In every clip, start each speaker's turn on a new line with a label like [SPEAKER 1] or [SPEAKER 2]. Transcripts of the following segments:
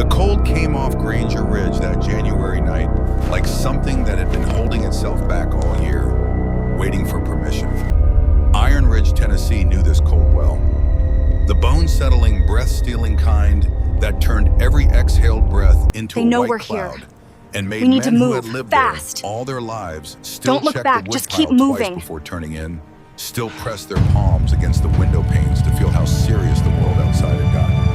[SPEAKER 1] The cold came off Granger Ridge that January night like something that had been holding itself back all year, waiting for permission. Iron Ridge, Tennessee knew this cold well. The bone-settling, breath-stealing kind that turned every exhaled breath into
[SPEAKER 2] They
[SPEAKER 1] a
[SPEAKER 2] know
[SPEAKER 1] white
[SPEAKER 2] we're
[SPEAKER 1] cloud
[SPEAKER 2] here.
[SPEAKER 1] and made
[SPEAKER 2] We need to
[SPEAKER 1] men who
[SPEAKER 2] move,
[SPEAKER 1] had lived
[SPEAKER 2] fast.
[SPEAKER 1] there all their lives still
[SPEAKER 2] Don't look
[SPEAKER 1] check
[SPEAKER 2] back,
[SPEAKER 1] the
[SPEAKER 2] just
[SPEAKER 1] woodpile
[SPEAKER 2] keep moving.
[SPEAKER 1] twice before turning in, still press their palms against the window panes to feel how serious the world outside had gotten.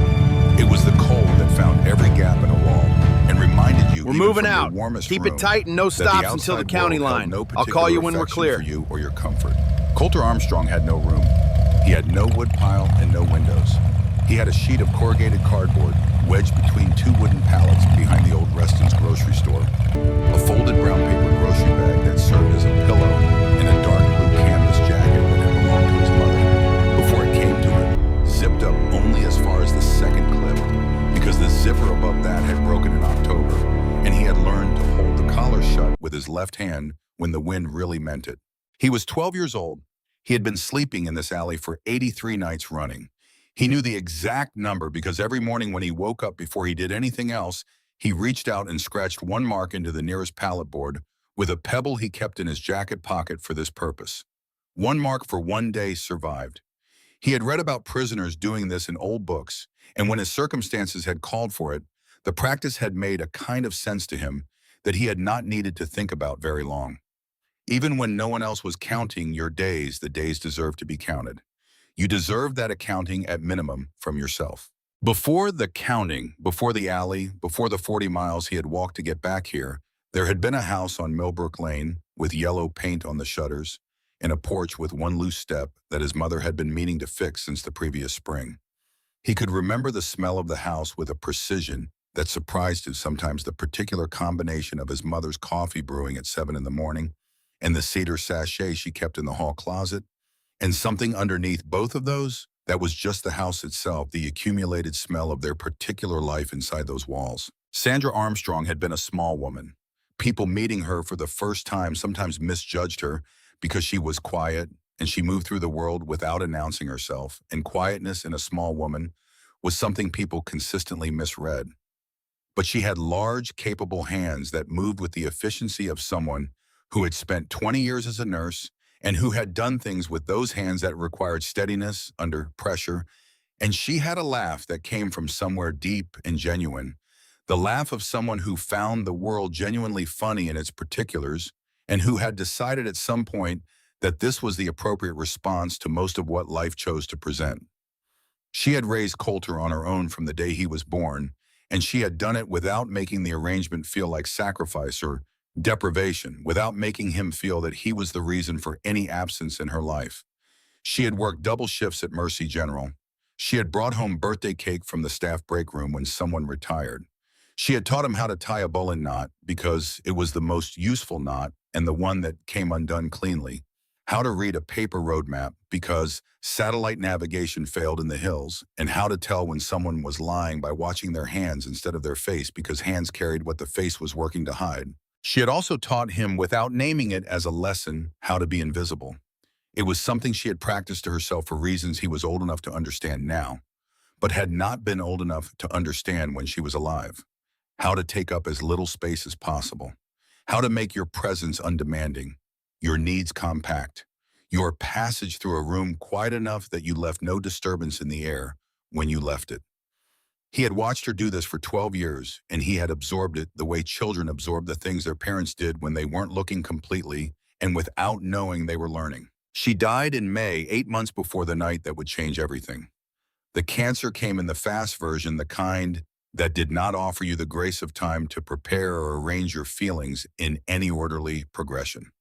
[SPEAKER 1] It was the cold that found every gap in a wall and reminded you
[SPEAKER 3] We're
[SPEAKER 1] even
[SPEAKER 3] moving
[SPEAKER 1] from your
[SPEAKER 3] out.
[SPEAKER 1] warmest
[SPEAKER 3] Keep
[SPEAKER 1] room
[SPEAKER 3] it tight and no
[SPEAKER 1] that the
[SPEAKER 3] stops until the
[SPEAKER 1] outside
[SPEAKER 3] county
[SPEAKER 1] world held
[SPEAKER 3] line.
[SPEAKER 1] no
[SPEAKER 3] I'll call you when we're
[SPEAKER 1] particular
[SPEAKER 3] clear.
[SPEAKER 1] affection for you or your comfort. Coulter Armstrong had no room. He had no woodpile and no windows. He had a sheet of corrugated cardboard wedged between two wooden pallets behind the old Reston's grocery store, a folded brown paper grocery bag that served as a pillow, and a dark blue canvas jacket that had belonged to his mother before it came to him, zipped up only as far as the second clip, because the zipper above that had broken in October, and he had learned to hold the collar shut with his left hand when the wind really meant it. He was 12 years old. He had been sleeping in this alley for 83 nights running. He knew the exact number because every morning when he woke up before he did anything else, he reached out and scratched one mark into the nearest pallet board with a pebble he kept in his jacket pocket for this purpose. One mark for one day survived. He had read about prisoners doing this in old books, and when his circumstances had called for it, the practice had made a kind of sense to him that he had not needed to think about very long. Even when no one else was counting your days, the days deserved to be counted. You deserve that accounting at minimum from yourself. Before the counting, before the alley, before the 40 miles he had walked to get back here, there had been a house on Millbrook Lane with yellow paint on the shutters and a porch with one loose step that his mother had been meaning to fix since the previous spring. He could remember the smell of the house with a precision that surprised him, sometimes the particular combination of his mother's coffee brewing at 7 in the morning and the cedar sachet she kept in the hall closet, and something underneath both of those that was just the house itself, the accumulated smell of their particular life inside those walls. Sandra Armstrong had been a small woman. People meeting her for the first time sometimes misjudged her because she was quiet and she moved through the world without announcing herself, and quietness in a small woman was something people consistently misread. But she had large, capable hands that moved with the efficiency of someone who had spent 20 years as a nurse and who had done things with those hands that required steadiness under pressure. And she had a laugh that came from somewhere deep and genuine, the laugh of someone who found the world genuinely funny in its particulars and who had decided at some point that this was the appropriate response to most of what life chose to present. She had raised Coulter on her own from the day he was born, and she had done it without making the arrangement feel like sacrifice or deprivation, without making him feel that he was the reason for any absence in her life. She had worked double shifts at Mercy General. She had brought home birthday cake from the staff break room when someone retired. She had taught him how to tie a bowline knot because it was the most useful knot and the one that came undone cleanly. How to read a paper roadmap because satellite navigation failed in the hills, and how to tell when someone was lying by watching their hands instead of their face because hands carried what the face was working to hide. She had also taught him, without naming it as a lesson, how to be invisible. It was something she had practiced to herself for reasons he was old enough to understand now, but had not been old enough to understand when she was alive. How to take up as little space as possible. How to make your presence undemanding, your needs compact, your passage through a room quiet enough that you left no disturbance in the air when you left it. He had watched her do this for 12 years, and he had absorbed it the way children absorb the things their parents did when they weren't looking completely and without knowing they were learning. She died in May, 8 months before the night that would change everything. The cancer came in the fast version, the kind that did not offer you the grace of time to prepare or arrange your feelings in any orderly progression.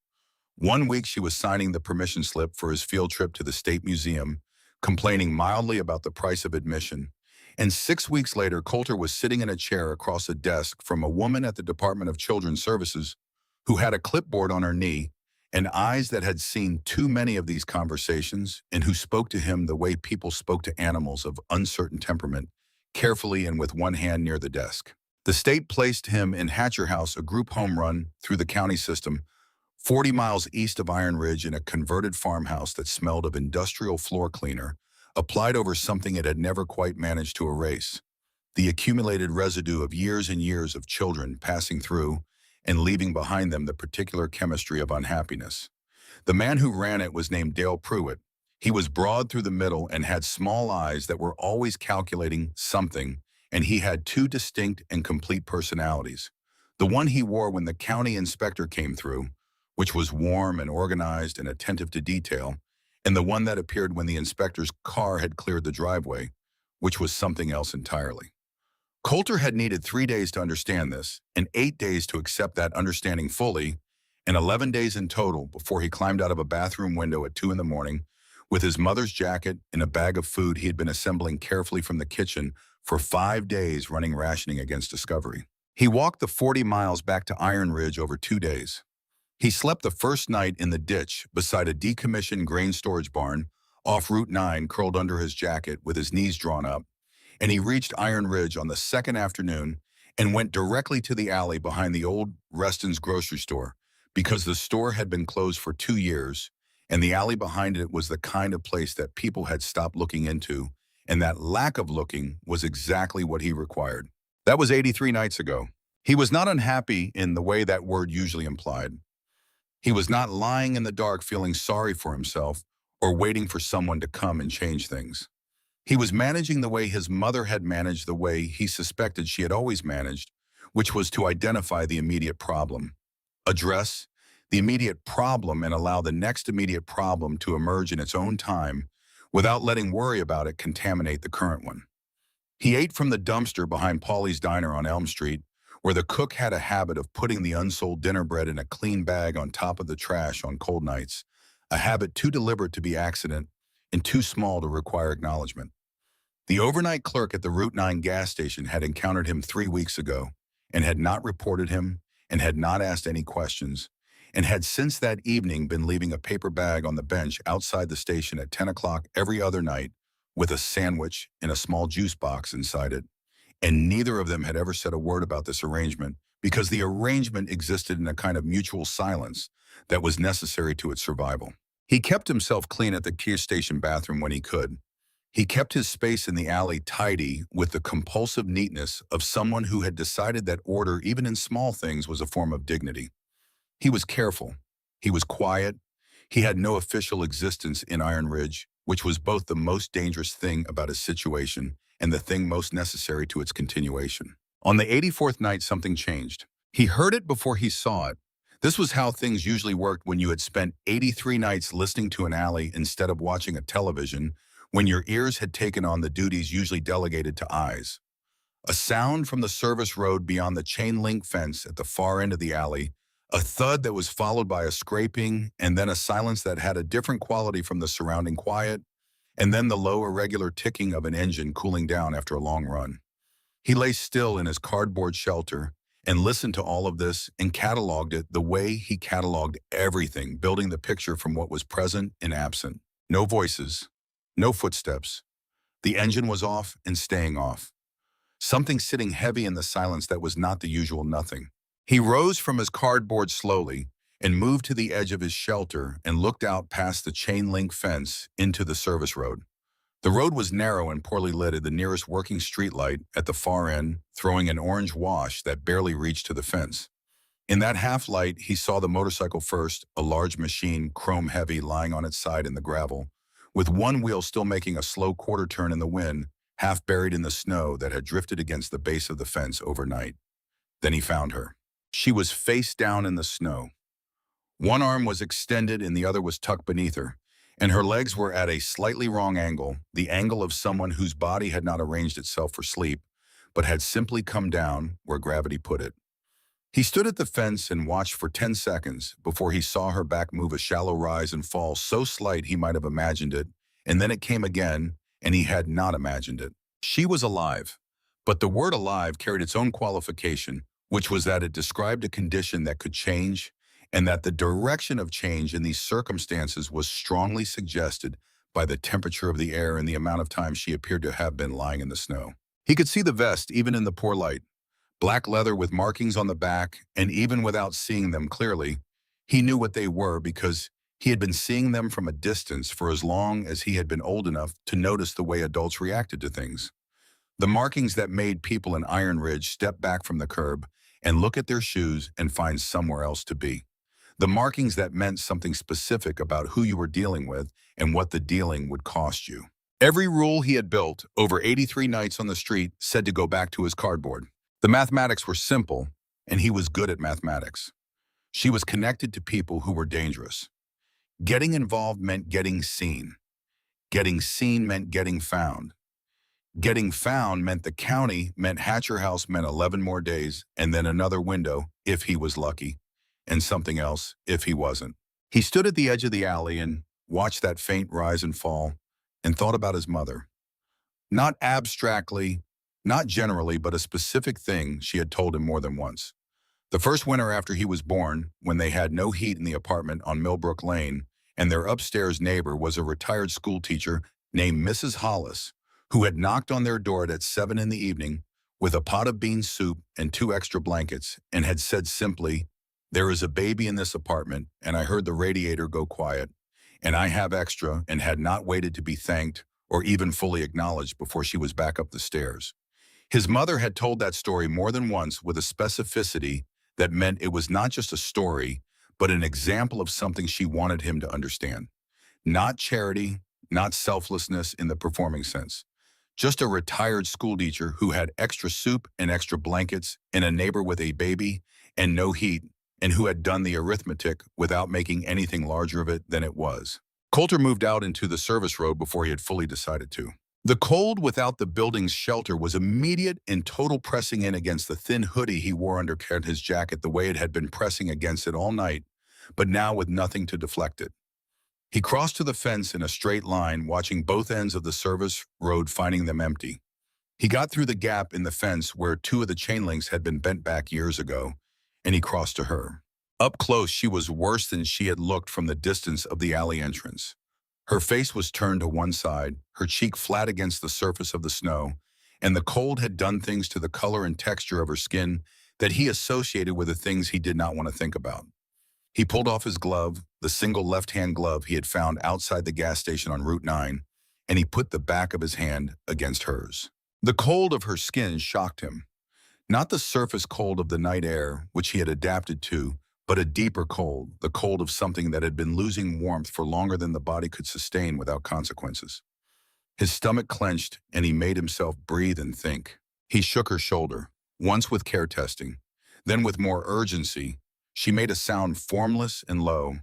[SPEAKER 1] 1 week she was signing the permission slip for his field trip to the State Museum, complaining mildly about the price of admission. And 6 weeks later, Coulter was sitting in a chair across a desk from a woman at the Department of Children's Services who had a clipboard on her knee and eyes that had seen too many of these conversations, and who spoke to him the way people spoke to animals of uncertain temperament, carefully and with one hand near the desk. The state placed him in Hatcher House, a group home run through the county system, 40 miles east of Iron Ridge, in a converted farmhouse that smelled of industrial floor cleaner, applied over something it had never quite managed to erase. the accumulated residue of years and years of children passing through and leaving behind them the particular chemistry of unhappiness. The man who ran it was named Dale Pruitt. He was broad through the middle and had small eyes that were always calculating something, and he had two distinct and complete personalities. The one he wore when the county inspector came through, which was warm and organized and attentive to detail, and the one that appeared when the inspector's car had cleared the driveway, which was something else entirely. Coulter had needed 3 days to understand this, and 8 days to accept that understanding fully, and 11 days in total before he climbed out of a bathroom window at 2 in the morning with his mother's jacket and a bag of food he had been assembling carefully from the kitchen for 5 days running rationing against discovery. He walked the 40 miles back to Iron Ridge over 2 days. He slept the first night in the ditch beside a decommissioned grain storage barn off Route 9, curled under his jacket with his knees drawn up, and he reached Iron Ridge on the second afternoon and went directly to the alley behind the old Reston's grocery store, because the store had been closed for 2 years, and the alley behind it was the kind of place that people had stopped looking into, and that lack of looking was exactly what he required. That was 83 nights ago. He was not unhappy in the way that word usually implied. He was not lying in the dark feeling sorry for himself or waiting for someone to come and change things. He was managing the way his mother had managed, the way he suspected she had always managed, which was to identify the immediate problem, address the immediate problem, and allow the next immediate problem to emerge in its own time without letting worry about it contaminate the current one. He ate from the dumpster behind Paulie's Diner on Elm Street, where the cook had a habit of putting the unsold dinner bread in a clean bag on top of the trash on cold nights, a habit too deliberate to be accident and too small to require acknowledgement. The overnight clerk at the Route 9 gas station had encountered him 3 weeks ago and had not reported him and had not asked any questions, and had since that evening been leaving a paper bag on the bench outside the station at 10 o'clock every other night with a sandwich and a small juice box inside it. And neither of them had ever said a word about this arrangement, because the arrangement existed in a kind of mutual silence that was necessary to its survival. He kept himself clean at the gas station bathroom when he could. He kept his space in the alley tidy with the compulsive neatness of someone who had decided that order, even in small things, was a form of dignity. He was careful. He was quiet. He had no official existence in Iron Ridge, which was both the most dangerous thing about his situation and the thing most necessary to its continuation. On the 84th night, something changed. He heard it before he saw it. This was how things usually worked when you had spent 83 nights listening to an alley instead of watching a television, when your ears had taken on the duties usually delegated to eyes. A sound from the service road beyond the chain-link fence at the far end of the alley, a thud that was followed by a scraping, and then a silence that had a different quality from the surrounding quiet, and then the low, irregular ticking of an engine cooling down after a long run. He lay still in his cardboard shelter and listened to all of this and cataloged it the way he cataloged everything, building the picture from what was present and absent. No voices, no footsteps. The engine was off and staying off. Something sitting heavy in the silence that was not the usual nothing. He rose from his cardboard slowly and moved to the edge of his shelter and looked out past the chain-link fence into the service road. The road was narrow and poorly lit, at the nearest working streetlight at the far end, throwing an orange wash that barely reached to the fence. In that half-light, he saw the motorcycle first, a large machine, chrome-heavy, lying on its side in the gravel, with one wheel still making a slow quarter turn in the wind, half buried in the snow that had drifted against the base of the fence overnight. Then he found her. She was face down in the snow. One arm was extended and the other was tucked beneath her, and her legs were at a slightly wrong angle, the angle of someone whose body had not arranged itself for sleep, but had simply come down where gravity put it. He stood at the fence and watched for 10 seconds before he saw her back move a shallow rise and fall so slight he might have imagined it, and then it came again, and he had not imagined it. She was alive, but the word alive carried its own qualification, which was that it described a condition that could change, and that the direction of change in these circumstances was strongly suggested by the temperature of the air and the amount of time she appeared to have been lying in the snow. He could see the vest even in the poor light. Black leather with markings on the back, and even without seeing them clearly, he knew what they were because he had been seeing them from a distance for as long as he had been old enough to notice the way adults reacted to things. The markings that made people in Iron Ridge step back from the curb and look at their shoes and find somewhere else to be. The markings that meant something specific about who you were dealing with and what the dealing would cost you. Every rule he had built over 83 nights on the street said to go back to his cardboard. The mathematics were simple, and he was good at mathematics. She was connected to people who were dangerous. Getting involved meant getting seen. Getting seen meant getting found. Getting found meant the county, meant Hatcher House, meant 11 more days, and then another window, if he was lucky, and something else, if he wasn't. He stood at the edge of the alley and watched that faint rise and fall, and thought about his mother. Not abstractly, not generally, but a specific thing she had told him more than once. The first winter after he was born, when they had no heat in the apartment on Millbrook Lane, and their upstairs neighbor was a retired school teacher named Mrs. Hollis, who had knocked on their door at 7 in the evening with a pot of bean soup and 2 extra blankets and had said simply, "There is a baby in this apartment, and I heard the radiator go quiet, and I have extra," and had not waited to be thanked or even fully acknowledged before she was back up the stairs. His mother had told that story more than once with a specificity that meant it was not just a story, but an example of something she wanted him to understand. Not charity, not selflessness in the performing sense. Just a retired schoolteacher who had extra soup and extra blankets and a neighbor with a baby and no heat, and who had done the arithmetic without making anything larger of it than it was. Coulter moved out into the service road before he had fully decided to. The cold without the building's shelter was immediate and total, pressing in against the thin hoodie he wore under his jacket the way it had been pressing against it all night, but now with nothing to deflect it. He crossed to the fence in a straight line, watching both ends of the service road, finding them empty. He got through the gap in the fence where 2 of the chain links had been bent back years ago, and he crossed to her. Up close, she was worse than she had looked from the distance of the alley entrance. Her face was turned to one side, her cheek flat against the surface of the snow, and the cold had done things to the color and texture of her skin that he associated with the things he did not want to think about. He pulled off his glove, the single left-hand glove he had found outside the gas station on Route 9, and he put the back of his hand against hers. The cold of her skin shocked him. Not the surface cold of the night air, which he had adapted to, but a deeper cold, the cold of something that had been losing warmth for longer than the body could sustain without consequences. His stomach clenched, and he made himself breathe and think. He shook her shoulder, once with care testing, then with more urgency. She made a sound formless and low,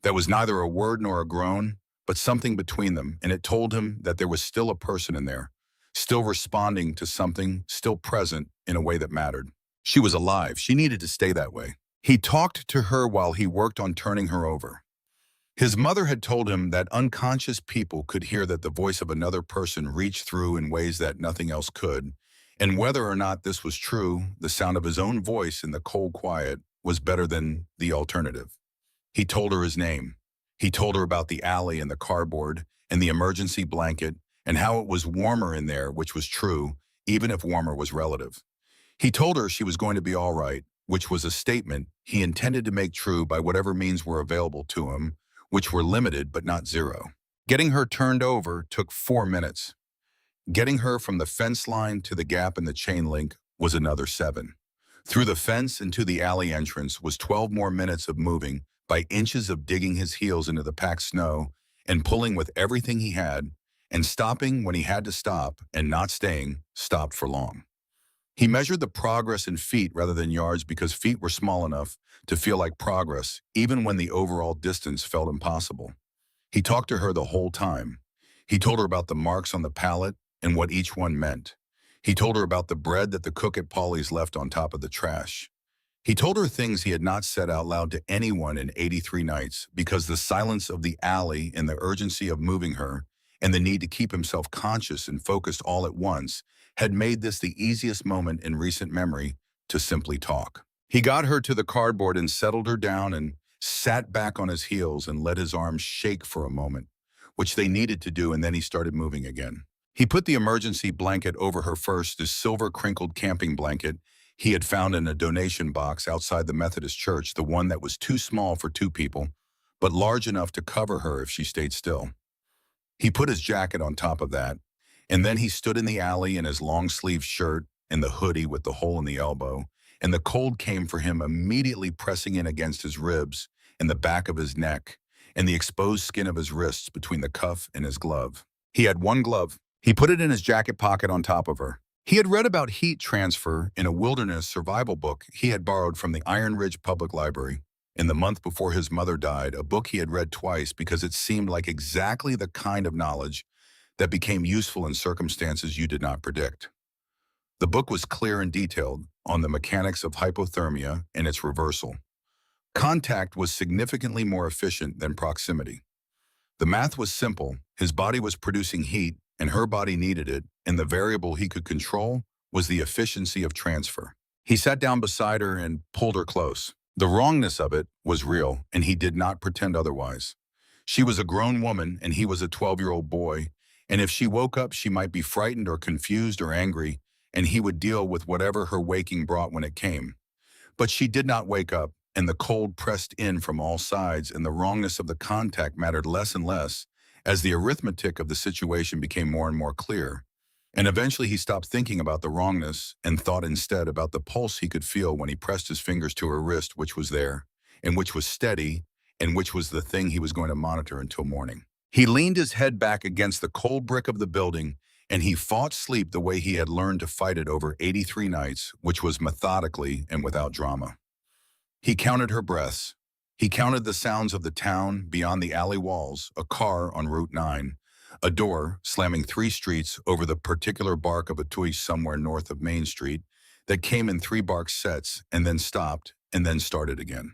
[SPEAKER 1] that was neither a word nor a groan, but something between them, and it told him that there was still a person in there, still responding to something, still present in a way that mattered. She was alive. She needed to stay that way. He talked to her while he worked on turning her over. His mother had told him that unconscious people could hear that the voice of another person reached through in ways that nothing else could, and whether or not this was true, the sound of his own voice in the cold quiet was better than the alternative. He told her his name. He told her about the alley and the cardboard and the emergency blanket and how it was warmer in there, which was true, even if warmer was relative. He told her she was going to be all right, which was a statement he intended to make true by whatever means were available to him, which were limited but not zero. Getting her turned over took 4 minutes. Getting her from the fence line to the gap in the chain link was another 7. Through the fence and to the alley entrance was 12 more minutes of moving, by inches of digging his heels into the packed snow and pulling with everything he had, and stopping when he had to stop, and not staying stopped for long. He measured the progress in feet rather than yards because feet were small enough to feel like progress, even when the overall distance felt impossible. He talked to her the whole time. He told her about the marks on the pallet and what each one meant. He told her about the bread that the cook at Polly's left on top of the trash. He told her things he had not said out loud to anyone in 83 nights because the silence of the alley and the urgency of moving her and the need to keep himself conscious and focused all at once had made this the easiest moment in recent memory to simply talk. He got her to the cardboard and settled her down and sat back on his heels and let his arms shake for a moment, which they needed to do, and then he started moving again. He put the emergency blanket over her first, his silver crinkled camping blanket he had found in a donation box outside the Methodist church, the one that was too small for 2 people, but large enough to cover her if she stayed still. He put his jacket on top of that, And then he stood in the alley in his long-sleeved shirt and the hoodie with the hole in the elbow, and the cold came for him immediately pressing in against his ribs and the back of his neck and the exposed skin of his wrists between the cuff and his glove. He had one glove. He put it in his jacket pocket on top of her. He had read about heat transfer in a wilderness survival book he had borrowed from the Iron Ridge Public Library. In the month before his mother died, a book he had read twice because it seemed like exactly the kind of knowledge that became useful in circumstances you did not predict. The book was clear and detailed on the mechanics of hypothermia and its reversal. Contact was significantly more efficient than proximity. The math was simple. His body was producing heat, and her body needed it, and the variable he could control was the efficiency of transfer. He sat down beside her and pulled her close. The wrongness of it was real, and he did not pretend otherwise. She was a grown woman, and he was a 12-year-old boy, and if she woke up, she might be frightened or confused or angry, and he would deal with whatever her waking brought when it came. But she did not wake up, and the cold pressed in from all sides, and the wrongness of the contact mattered less and less as the arithmetic of the situation became more and more clear. And eventually he stopped thinking about the wrongness and thought instead about the pulse he could feel when he pressed his fingers to her wrist, which was there, and which was steady, and which was the thing he was going to monitor until morning. He leaned his head back against the cold brick of the building, and he fought sleep the way he had learned to fight it over 83 nights, which was methodically and without drama. He counted her breaths. He counted the sounds of the town beyond the alley walls, a car on Route 9, a door slamming 3 streets over the particular bark of a twig somewhere north of Main Street that came in 3 bark sets and then stopped and then started again.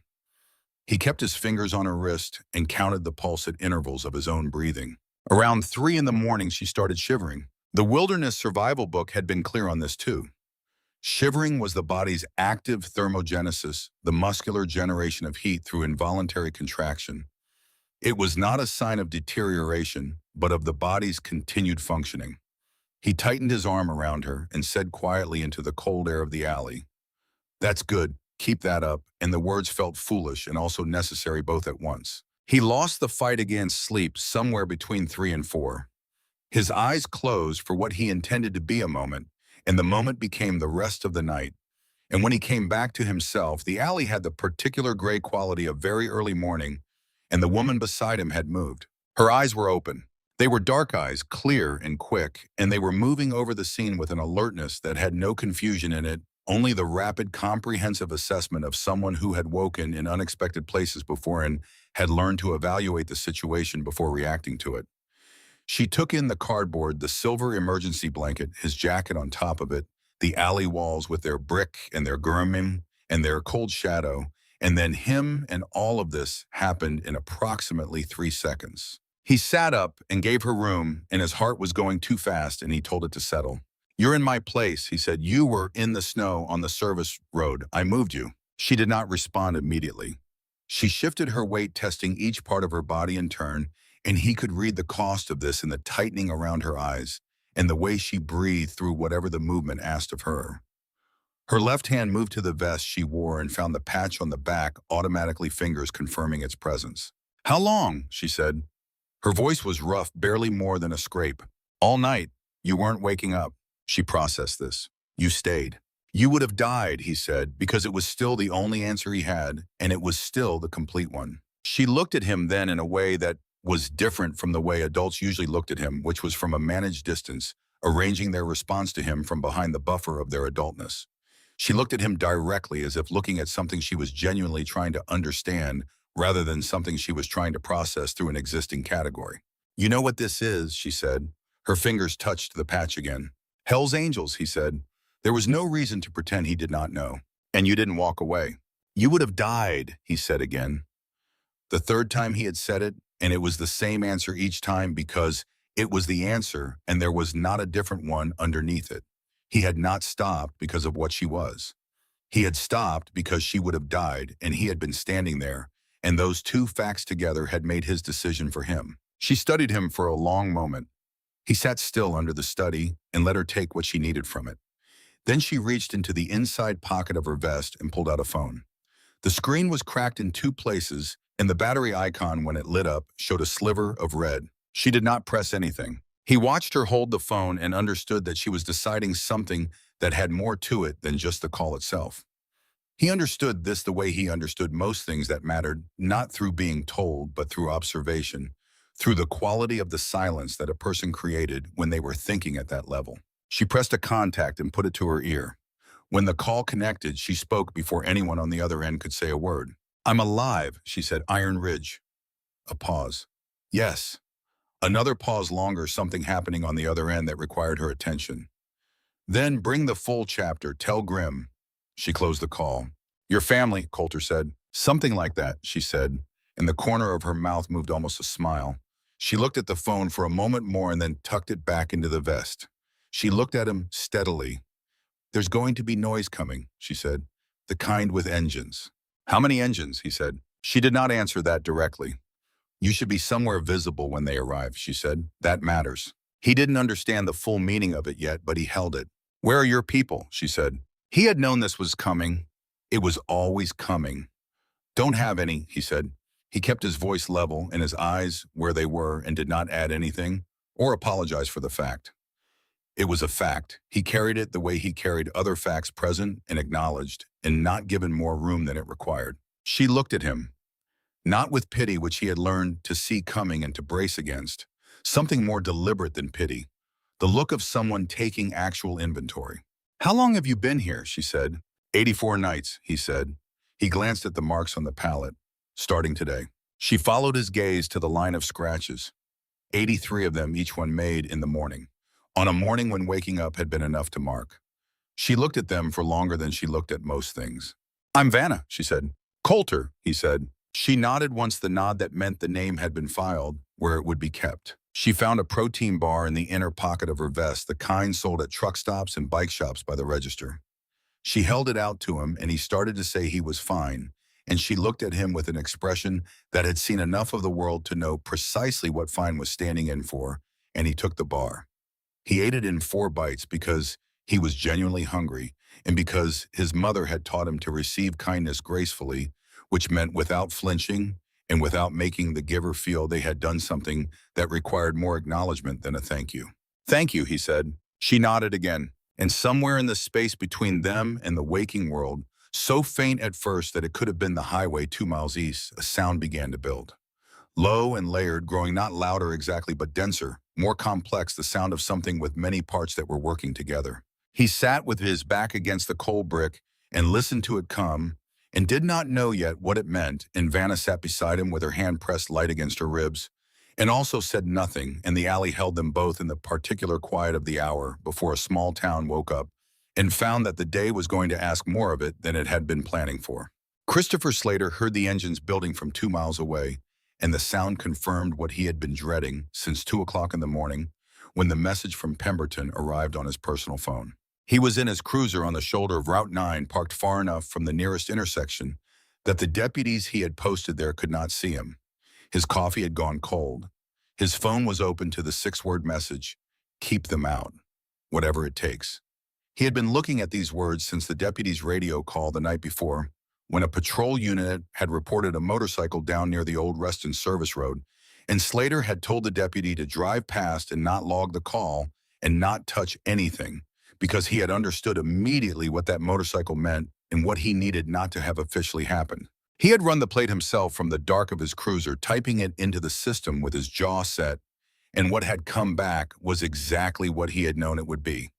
[SPEAKER 1] He kept his fingers on her wrist and counted the pulse at intervals of his own breathing. Around 3 in the morning, she started shivering. The wilderness survival book had been clear on this too. Shivering was the body's active thermogenesis, the muscular generation of heat through involuntary contraction. It was not a sign of deterioration, but of the body's continued functioning. He tightened his arm around her and said quietly into the cold air of the alley, "That's good. Keep that up," and the words felt foolish and also necessary both at once. He lost the fight against sleep somewhere between 3 and 4. His eyes closed for what he intended to be a moment, and the moment became the rest of the night. And when he came back to himself, the alley had the particular gray quality of very early morning, and the woman beside him had moved. Her eyes were open. They were dark eyes, clear and quick, and they were moving over the scene with an alertness that had no confusion in it, only the rapid, comprehensive assessment of someone who had woken in unexpected places before and had learned to evaluate the situation before reacting to it. She took in the cardboard, the silver emergency blanket, his jacket on top of it, the alley walls with their brick and their gurming and their cold shadow, and then him, and all of this happened in approximately 3 seconds. He sat up and gave her room, and his heart was going too fast, and he told it to settle. "You're in my place," he said. "You were in the snow on the service road. I moved you." She did not respond immediately. She shifted her weight, testing each part of her body in turn, and he could read the cost of this in the tightening around her eyes and the way she breathed through whatever the movement asked of her. Her left hand moved to the vest she wore and found the patch on the back, automatically fingers confirming its presence. "How long?" she said. Her voice was rough, barely more than a scrape. "All night. You weren't waking up." She processed this. "You stayed." "You would have died," he said, because it was still the only answer he had, and it was still the complete one. She looked at him then in a way that was different from the way adults usually looked at him, which was from a managed distance, arranging their response to him from behind the buffer of their adultness. She looked at him directly, as if looking at something she was genuinely trying to understand rather than something she was trying to process through an existing category. "You know what this is," she said. Her fingers touched the patch again. "Hell's Angels," he said. There was no reason to pretend he did not know. "And you didn't walk away." "You would have died," he said again. The third time he had said it, and it was the same answer each time because it was the answer and there was not a different one underneath it. He had not stopped because of what she was. He had stopped because she would have died, and he had been standing there, and those two facts together had made his decision for him. She studied him for a long moment. He sat still under the study and let her take what she needed from it. Then she reached into the inside pocket of her vest and pulled out a phone. The screen was cracked in 2 places, and the battery icon, when it lit up, showed a sliver of red. She did not press anything. He watched her hold the phone and understood that she was deciding something that had more to it than just the call itself. He understood this the way he understood most things that mattered, not through being told, but through observation, through the quality of the silence that a person created when they were thinking at that level. She pressed a contact and put it to her ear. When the call connected, she spoke before anyone on the other end could say a word. "I'm alive," she said. "Iron Ridge." A pause. "Yes." Another pause longer, something happening on the other end that required her attention. "Then bring the full chapter. Tell Grimm." She closed the call. "Your family," Coulter said. "Something like that," she said, and the corner of her mouth moved almost a smile. She looked at the phone for a moment more and then tucked it back into the vest. She looked at him steadily. "There's going to be noise coming," she said. "The kind with engines." "How many engines?" he said. She did not answer that directly. "You should be somewhere visible when they arrive," she said. "That matters." He didn't understand the full meaning of it yet, but he held it. "Where are your people?" she said. He had known this was coming. It was always coming. "Don't have any," he said. He kept his voice level and his eyes where they were and did not add anything or apologize for the fact. It was a fact. He carried it the way he carried other facts, present and acknowledged, and not given more room than it required. She looked at him, not with pity, which he had learned to see coming and to brace against, something more deliberate than pity, the look of someone taking actual inventory. "How long have you been here?" she said. 84 nights, he said. He glanced at the marks on the pallet. "Starting today." She followed his gaze to the line of scratches, 83 of them, each one made in the morning, on a morning when waking up had been enough to mark. She looked at them for longer than she looked at most things. "I'm Vanna," she said. "Coulter," he said. She nodded once, the nod that meant the name had been filed, where it would be kept. She found a protein bar in the inner pocket of her vest, the kind sold at truck stops and bike shops by the register. She held it out to him, and he started to say he was fine, and she looked at him with an expression that had seen enough of the world to know precisely what fine was standing in for, and he took the bar. He ate it in 4 bites because he was genuinely hungry and because his mother had taught him to receive kindness gracefully, which meant without flinching and without making the giver feel they had done something that required more acknowledgement than a thank you. "Thank you," he said. She nodded again, and somewhere in the space between them and the waking world, so faint at first that it could have been the highway 2 miles east, a sound began to build. Low and layered, growing not louder exactly, but denser, more complex, the sound of something with many parts that were working together. He sat with his back against the coal brick and listened to it come, and did not know yet what it meant, and Vanna sat beside him with her hand pressed light against her ribs, and also said nothing, and the alley held them both in the particular quiet of the hour before a small town woke up and found that the day was going to ask more of it than it had been planning for. Christopher Slater heard the engines building from 2 miles away, and the sound confirmed what he had been dreading since 2 o'clock in the morning when the message from Pemberton arrived on his personal phone. He was in his cruiser on the shoulder of Route 9, parked far enough from the nearest intersection that the deputies he had posted there could not see him. His coffee had gone cold. His phone was open to the 6-word message, "Keep them out, whatever it takes." He had been looking at these words since the deputy's radio call the night before, when a patrol unit had reported a motorcycle down near the old Reston service road, and Slater had told the deputy to drive past and not log the call and not touch anything, because he had understood immediately what that motorcycle meant and what he needed not to have officially happened. He had run the plate himself from the dark of his cruiser, typing it into the system with his jaw set, and what had come back was exactly what he had known it would be.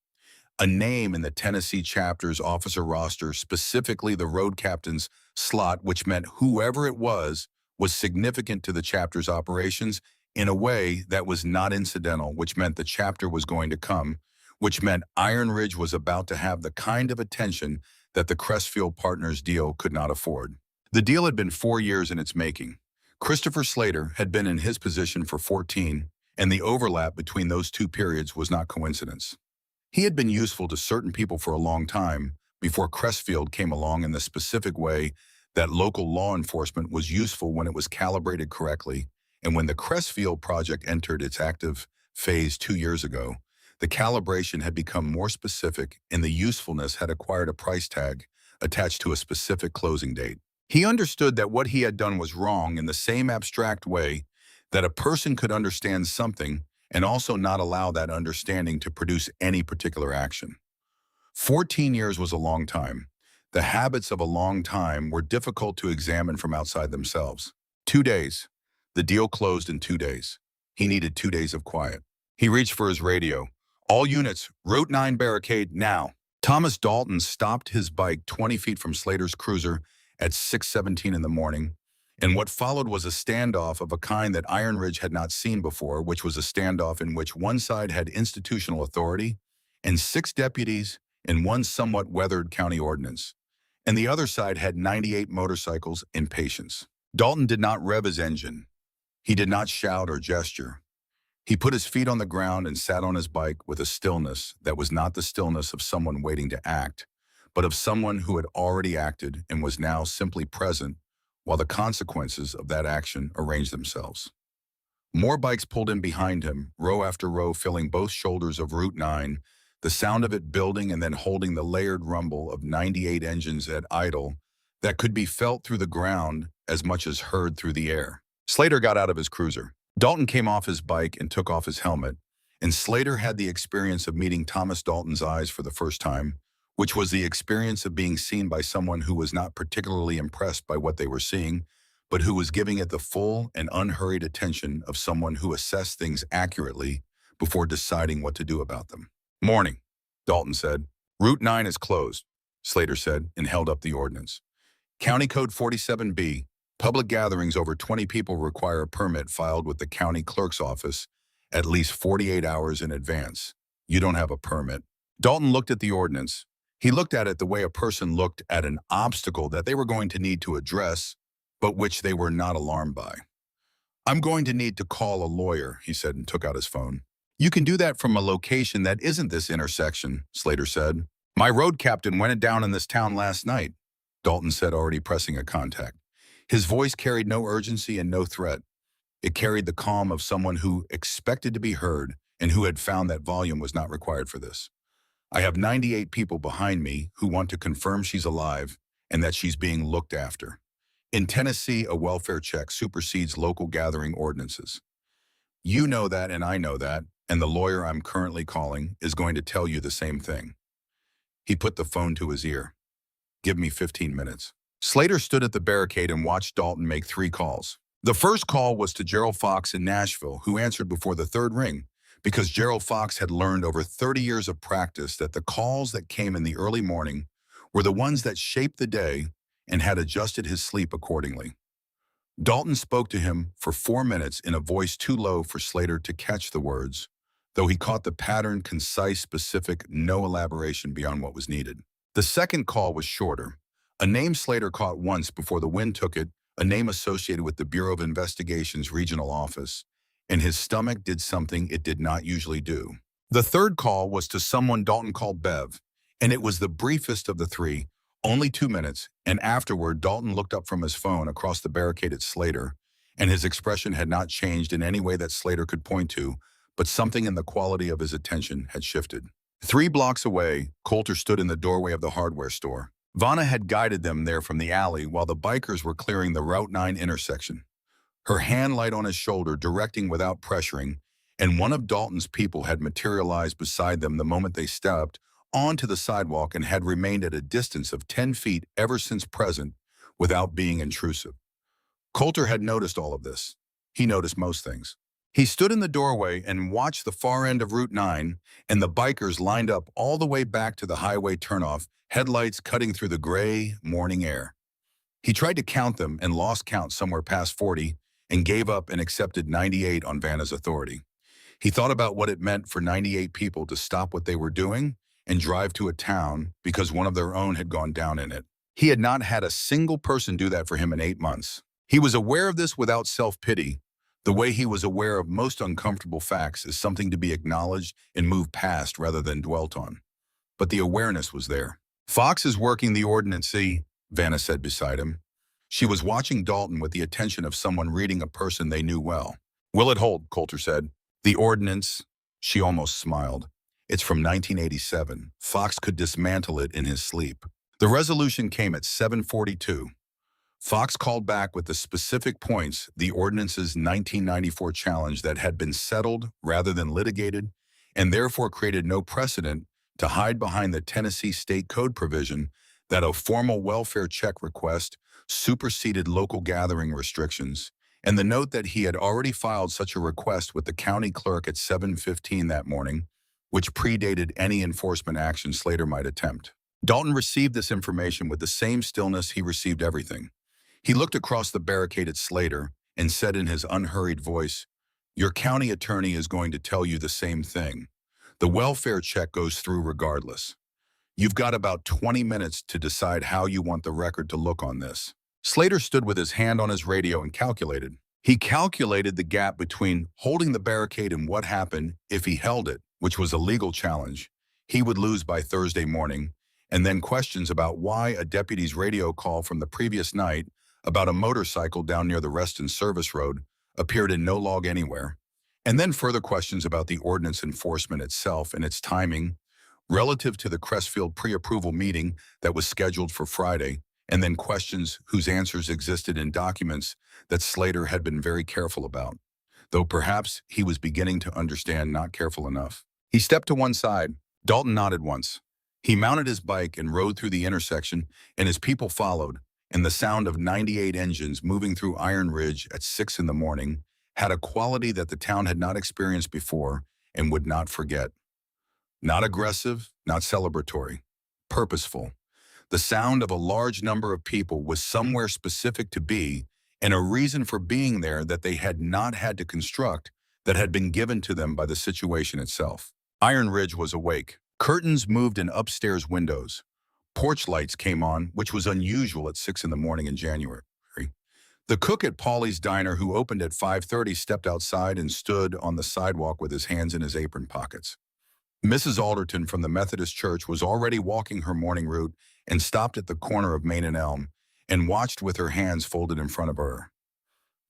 [SPEAKER 1] A name in the Tennessee chapter's officer roster, specifically the road captain's slot, which meant whoever it was significant to the chapter's operations in a way that was not incidental, which meant the chapter was going to come, which meant Iron Ridge was about to have the kind of attention that the Crestfield Partners deal could not afford. The deal had been 4 years in its making. Christopher Slater had been in his position for 14, and the overlap between those 2 periods was not coincidence. He had been useful to certain people for a long time before Crestfield came along in the specific way that local law enforcement was useful when it was calibrated correctly, and when the Crestfield project entered its active phase 2 years ago, the calibration had become more specific and the usefulness had acquired a price tag attached to a specific closing date. He understood that what he had done was wrong in the same abstract way that a person could understand something and also not allow that understanding to produce any particular action. 14 years was a long time. The habits of a long time were difficult to examine from outside themselves. 2 days. The deal closed in 2 days. He needed 2 days of quiet. He reached for his radio. All units, Route 9 barricade now. Thomas Dalton stopped his bike 20 feet from Slater's cruiser at 6:17 in the morning, and what followed was a standoff of a kind that Iron Ridge had not seen before, which was a standoff in which one side had institutional authority and 6 deputies and one somewhat weathered county ordinance, and the other side had 98 motorcycles and patience. Dalton did not rev his engine. He did not shout or gesture. He put his feet on the ground and sat on his bike with a stillness that was not the stillness of someone waiting to act, but of someone who had already acted and was now simply present while the consequences of that action arranged themselves. More bikes pulled in behind him, row after row filling both shoulders of Route 9, the sound of it building and then holding the layered rumble of 98 engines at idle that could be felt through the ground as much as heard through the air. Slater got out of his cruiser. Dalton came off his bike and took off his helmet, and Slater had the experience of meeting Thomas Dalton's eyes for the first time, which was the experience of being seen by someone who was not particularly impressed by what they were seeing, but who was giving it the full and unhurried attention of someone who assessed things accurately before deciding what to do about them. Morning, Dalton said. Route 9 is closed, Slater said, and held up the ordinance. County Code 47B, public gatherings over 20 people require a permit filed with the county clerk's office at least 48 hours in advance. You don't have a permit. Dalton looked at the ordinance. He looked at it the way a person looked at an obstacle that they were going to need to address, but which they were not alarmed by. I'm going to need to call a lawyer, he said, and took out his phone. You can do that from a location that isn't this intersection, Slater said. My road captain went it down in this town last night, Dalton said, already pressing a contact. His voice carried no urgency and no threat. It carried the calm of someone who expected to be heard and who had found that volume was not required for this. I have 98 people behind me who want to confirm she's alive and that she's being looked after. In Tennessee, a welfare check supersedes local gathering ordinances. You know that and I know that, and the lawyer I'm currently calling is going to tell you the same thing. He put the phone to his ear. Give me 15 minutes. Slater stood at the barricade and watched Dalton make 3 calls. The first call was to Gerald Fox in Nashville, who answered before the 3rd ring, because Gerald Fox had learned over 30 years of practice that the calls that came in the early morning were the ones that shaped the day and had adjusted his sleep accordingly. Dalton spoke to him for 4 minutes in a voice too low for Slater to catch the words, though he caught the pattern, concise, specific, no elaboration beyond what was needed. The second call was shorter. A name Slater caught once before the wind took it, a name associated with the Bureau of Investigation's regional office, and his stomach did something it did not usually do. The third call was to someone Dalton called Bev, and it was the briefest of the 3, only 2 minutes, and afterward Dalton looked up from his phone across the barricade at Slater, and his expression had not changed in any way that Slater could point to, but something in the quality of his attention had shifted. 3 blocks away, Coulter stood in the doorway of the hardware store. Vanna had guided them there from the alley while the bikers were clearing the Route 9 intersection. Her hand light on his shoulder, directing without pressuring, and one of Dalton's people had materialized beside them the moment they stepped onto the sidewalk and had remained at a distance of 10 feet ever since present without being intrusive. Coulter had noticed all of this. He noticed most things. He stood in the doorway and watched the far end of Route 9 and the bikers lined up all the way back to the highway turnoff, headlights cutting through the gray morning air. He tried to count them and lost count somewhere past 40 and gave up and accepted 98 on Vanna's authority. He thought about what it meant for 98 people to stop what they were doing and drive to a town because one of their own had gone down in it. He had not had a single person do that for him in 8 months. He was aware of this without self-pity. The way he was aware of most uncomfortable facts is something to be acknowledged and moved past rather than dwelt on. But the awareness was there. Fox is working the ordinance, see, Vanna said beside him. She was watching Dalton with the attention of someone reading a person they knew well. Will it hold, Coulter said. The ordinance, she almost smiled. It's from 1987. Fox could dismantle it in his sleep. The resolution came at 7:42. Fox called back with the specific points the ordinance's 1994 challenge that had been settled rather than litigated, and therefore created no precedent to hide behind the Tennessee state code provision that a formal welfare check request superseded local gathering restrictions, and the note that he had already filed such a request with the county clerk at 7:15 that morning, which predated any enforcement action Slater might attempt. Dalton received this information with the same stillness he received everything. He looked across the barricade at Slater and said in his unhurried voice, "Your county attorney is going to tell you the same thing. The welfare check goes through regardless. You've got about 20 minutes to decide how you want the record to look on this." Slater stood with his hand on his radio and calculated. He calculated the gap between holding the barricade and what happened if he held it, which was a legal challenge. He would lose by Thursday morning, and then questions about why a deputy's radio call from the previous night about a motorcycle down near the Reston Service Road appeared in no log anywhere, and then further questions about the ordinance enforcement itself and its timing relative to the Crestfield pre-approval meeting that was scheduled for Friday, and then questions whose answers existed in documents that Slater had been very careful about, though perhaps he was beginning to understand not careful enough. He stepped to one side. Dalton nodded once. He mounted his bike and rode through the intersection, and his people followed, and the sound of 98 engines moving through Iron Ridge at 6 in the morning had a quality that the town had not experienced before and would not forget. Not aggressive, not celebratory, purposeful. The sound of a large number of people was somewhere specific to be, and a reason for being there that they had not had to construct, that had been given to them by the situation itself. Iron Ridge was awake. Curtains moved in upstairs windows. Porch lights came on, which was unusual at 6 in the morning in January. The cook at Paulie's Diner, who opened at 5:30, stepped outside and stood on the sidewalk with his hands in his apron pockets. Mrs. Alderton from the Methodist Church was already walking her morning route and stopped at the corner of Main and Elm and watched with her hands folded in front of her.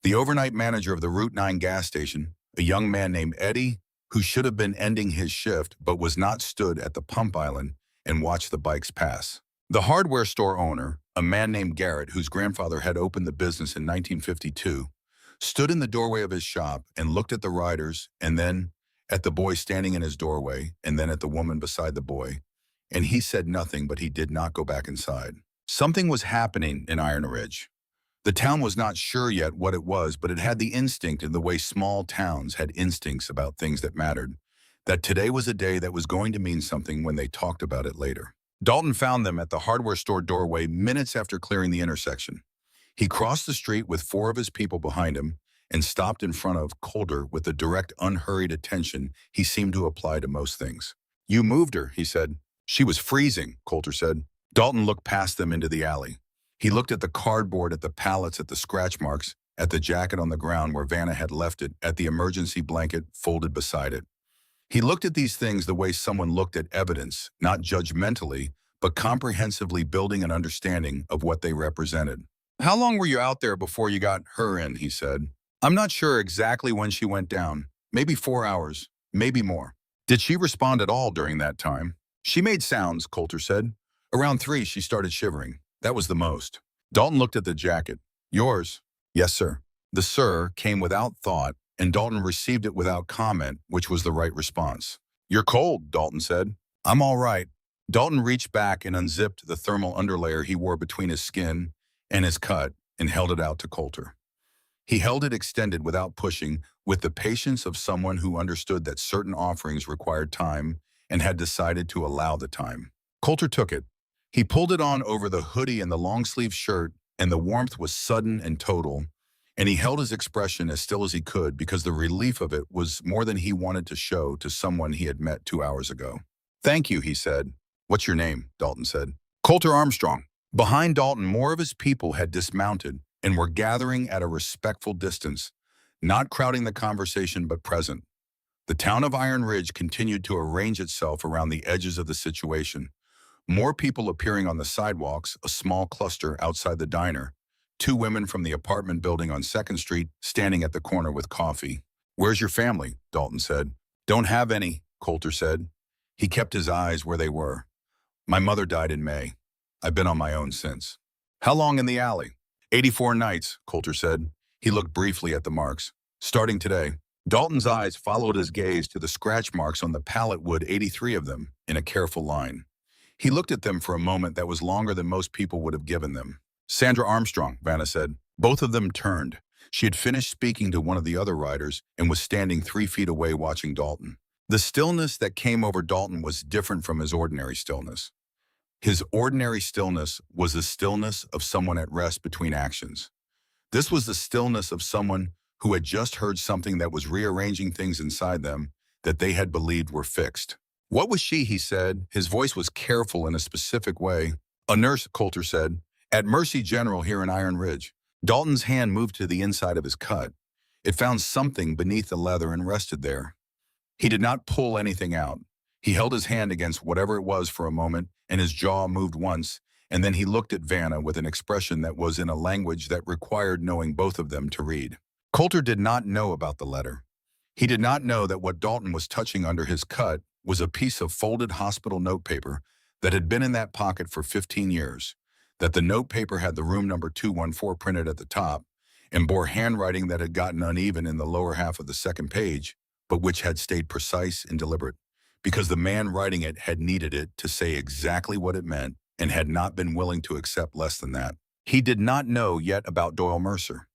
[SPEAKER 1] The overnight manager of the Route 9 gas station, a young man named Eddie, who should have been ending his shift but was not, stood at the pump island and watched the bikes pass. The hardware store owner, a man named Garrett, whose grandfather had opened the business in 1952, stood in the doorway of his shop and looked at the riders, and then at the boy standing in his doorway, and then at the woman beside the boy, and he said nothing, but he did not go back inside. Something was happening in Iron Ridge. The town was not sure yet what it was, but it had the instinct, in the way small towns had instincts about things that mattered, that today was a day that was going to mean something when they talked about it later. Dalton found them at the hardware store doorway minutes after clearing the intersection. He crossed the street with 4 of his people behind him and stopped in front of Coulter with the direct, unhurried attention he seemed to apply to most things. "You moved her," he said. "She was freezing," Coulter said. Dalton looked past them into the alley. He looked at the cardboard, at the pallets, at the scratch marks, at the jacket on the ground where Vanna had left it, at the emergency blanket folded beside it. He looked at these things the way someone looked at evidence, not judgmentally, but comprehensively, building an understanding of what they represented. "How long were you out there before you got her in?" he said. "I'm not sure exactly when she went down. Maybe 4 hours, maybe more." "Did she respond at all during that time?" "She made sounds," Coulter said. "Around 3, she started shivering. That was the most." Dalton looked at the jacket. "Yours?" "Yes, sir." The "sir" came without thought, and Dalton received it without comment, which was the right response. "You're cold," Dalton said. "I'm all right." Dalton reached back and unzipped the thermal underlayer he wore between his skin and his cut and held it out to Coulter. He held it extended without pushing, with the patience of someone who understood that certain offerings required time and had decided to allow the time. Coulter took it. He pulled it on over the hoodie and the long-sleeve shirt, and the warmth was sudden and total, and he held his expression as still as he could because the relief of it was more than he wanted to show to someone he had met 2 hours ago. "Thank you," he said. "What's your name?" Dalton said. "Coulter Armstrong." Behind Dalton, more of his people had dismounted and were gathering at a respectful distance, not crowding the conversation but present. The town of Iron Ridge continued to arrange itself around the edges of the situation. More people appearing on the sidewalks, a small cluster outside the diner, 2 women from the apartment building on 2nd Street standing at the corner with coffee. "Where's your family?" Dalton said. "Don't have any," Coulter said. He kept his eyes where they were. "My mother died in May. I've been on my own since." "How long in the alley?" 84 nights, Coulter said. He looked briefly at the marks. Starting today. Dalton's eyes followed his gaze to the scratch marks on the pallet wood, 83 of them, in a careful line. He looked at them for a moment that was longer than most people would have given them. Sandra Armstrong, Vanna said. Both of them turned. She had finished speaking to one of the other riders and was standing 3 feet away watching Dalton. The stillness that came over Dalton was different from his ordinary stillness. His ordinary stillness was the stillness of someone at rest between actions. This was the stillness of someone who had just heard something that was rearranging things inside them that they had believed were fixed. What was she, he said. His voice was careful in a specific way. A nurse, Coulter said, at Mercy General here in Iron Ridge. Dalton's hand moved to the inside of his cut. It found something beneath the leather and rested there. He did not pull anything out. He held his hand against whatever it was for a moment, and his jaw moved once, and then he looked at Vanna with an expression that was in a language that required knowing both of them to read. Coulter did not know about the letter. He did not know that what Dalton was touching under his cut was a piece of folded hospital notepaper that had been in that pocket for 15 years, that the notepaper had the room number 214 printed at the top, and bore handwriting that had gotten uneven in the lower half of the second page, but which had stayed precise and deliberate, because the man writing it had needed it to say exactly what it meant and had not been willing to accept less than that. He did not know yet about Doyle Mercer.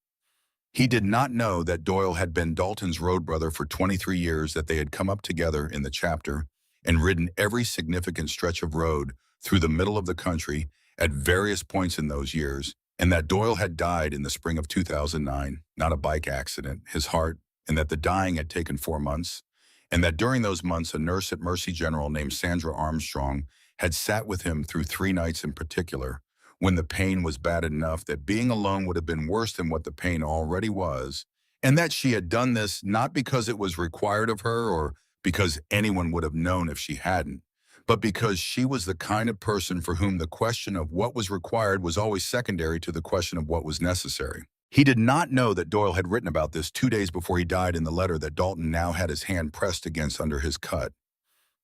[SPEAKER 1] He did not know that Doyle had been Dalton's road brother for 23 years, that they had come up together in the chapter and ridden every significant stretch of road through the middle of the country at various points in those years, and that Doyle had died in the spring of 2009, not a bike accident, his heart, and that the dying had taken 4 months, and that during those months a nurse at Mercy General named Sandra Armstrong had sat with him through 3 nights in particular, when the pain was bad enough that being alone would have been worse than what the pain already was, and that she had done this not because it was required of her or because anyone would have known if she hadn't, but because she was the kind of person for whom the question of what was required was always secondary to the question of what was necessary. He did not know that Doyle had written about this 2 days before he died in the letter that Dalton now had his hand pressed against under his cut.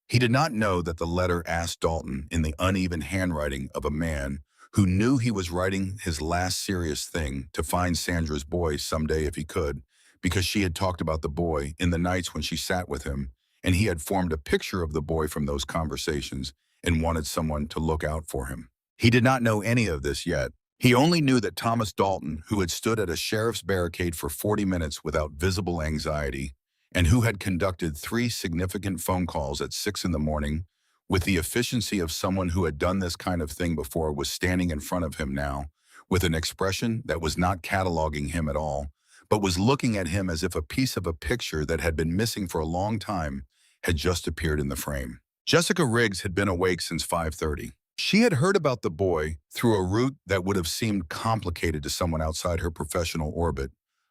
[SPEAKER 1] He did not know that the letter asked Dalton in the uneven handwriting of a man who knew he was writing his last serious thing to find Sandra's boy someday if he could, because she had talked about the boy in the nights when she sat with him, and he had formed a picture of the boy from those conversations and wanted someone to look out for him. He did not know any of this yet. He only knew that Thomas Dalton, who had stood at a sheriff's barricade for 40 minutes without visible anxiety, and who had conducted 3 significant phone calls at 6 in the morning, with the efficiency of someone who had done this kind of thing before, was standing in front of him now, with an expression that was not cataloging him at all, but was looking at him as if a piece of a picture that had been missing for a long time had just appeared in the frame. Jessica Riggs had been awake since 5:30. She had heard about the boy through a route that would have seemed complicated to someone outside her professional orbit,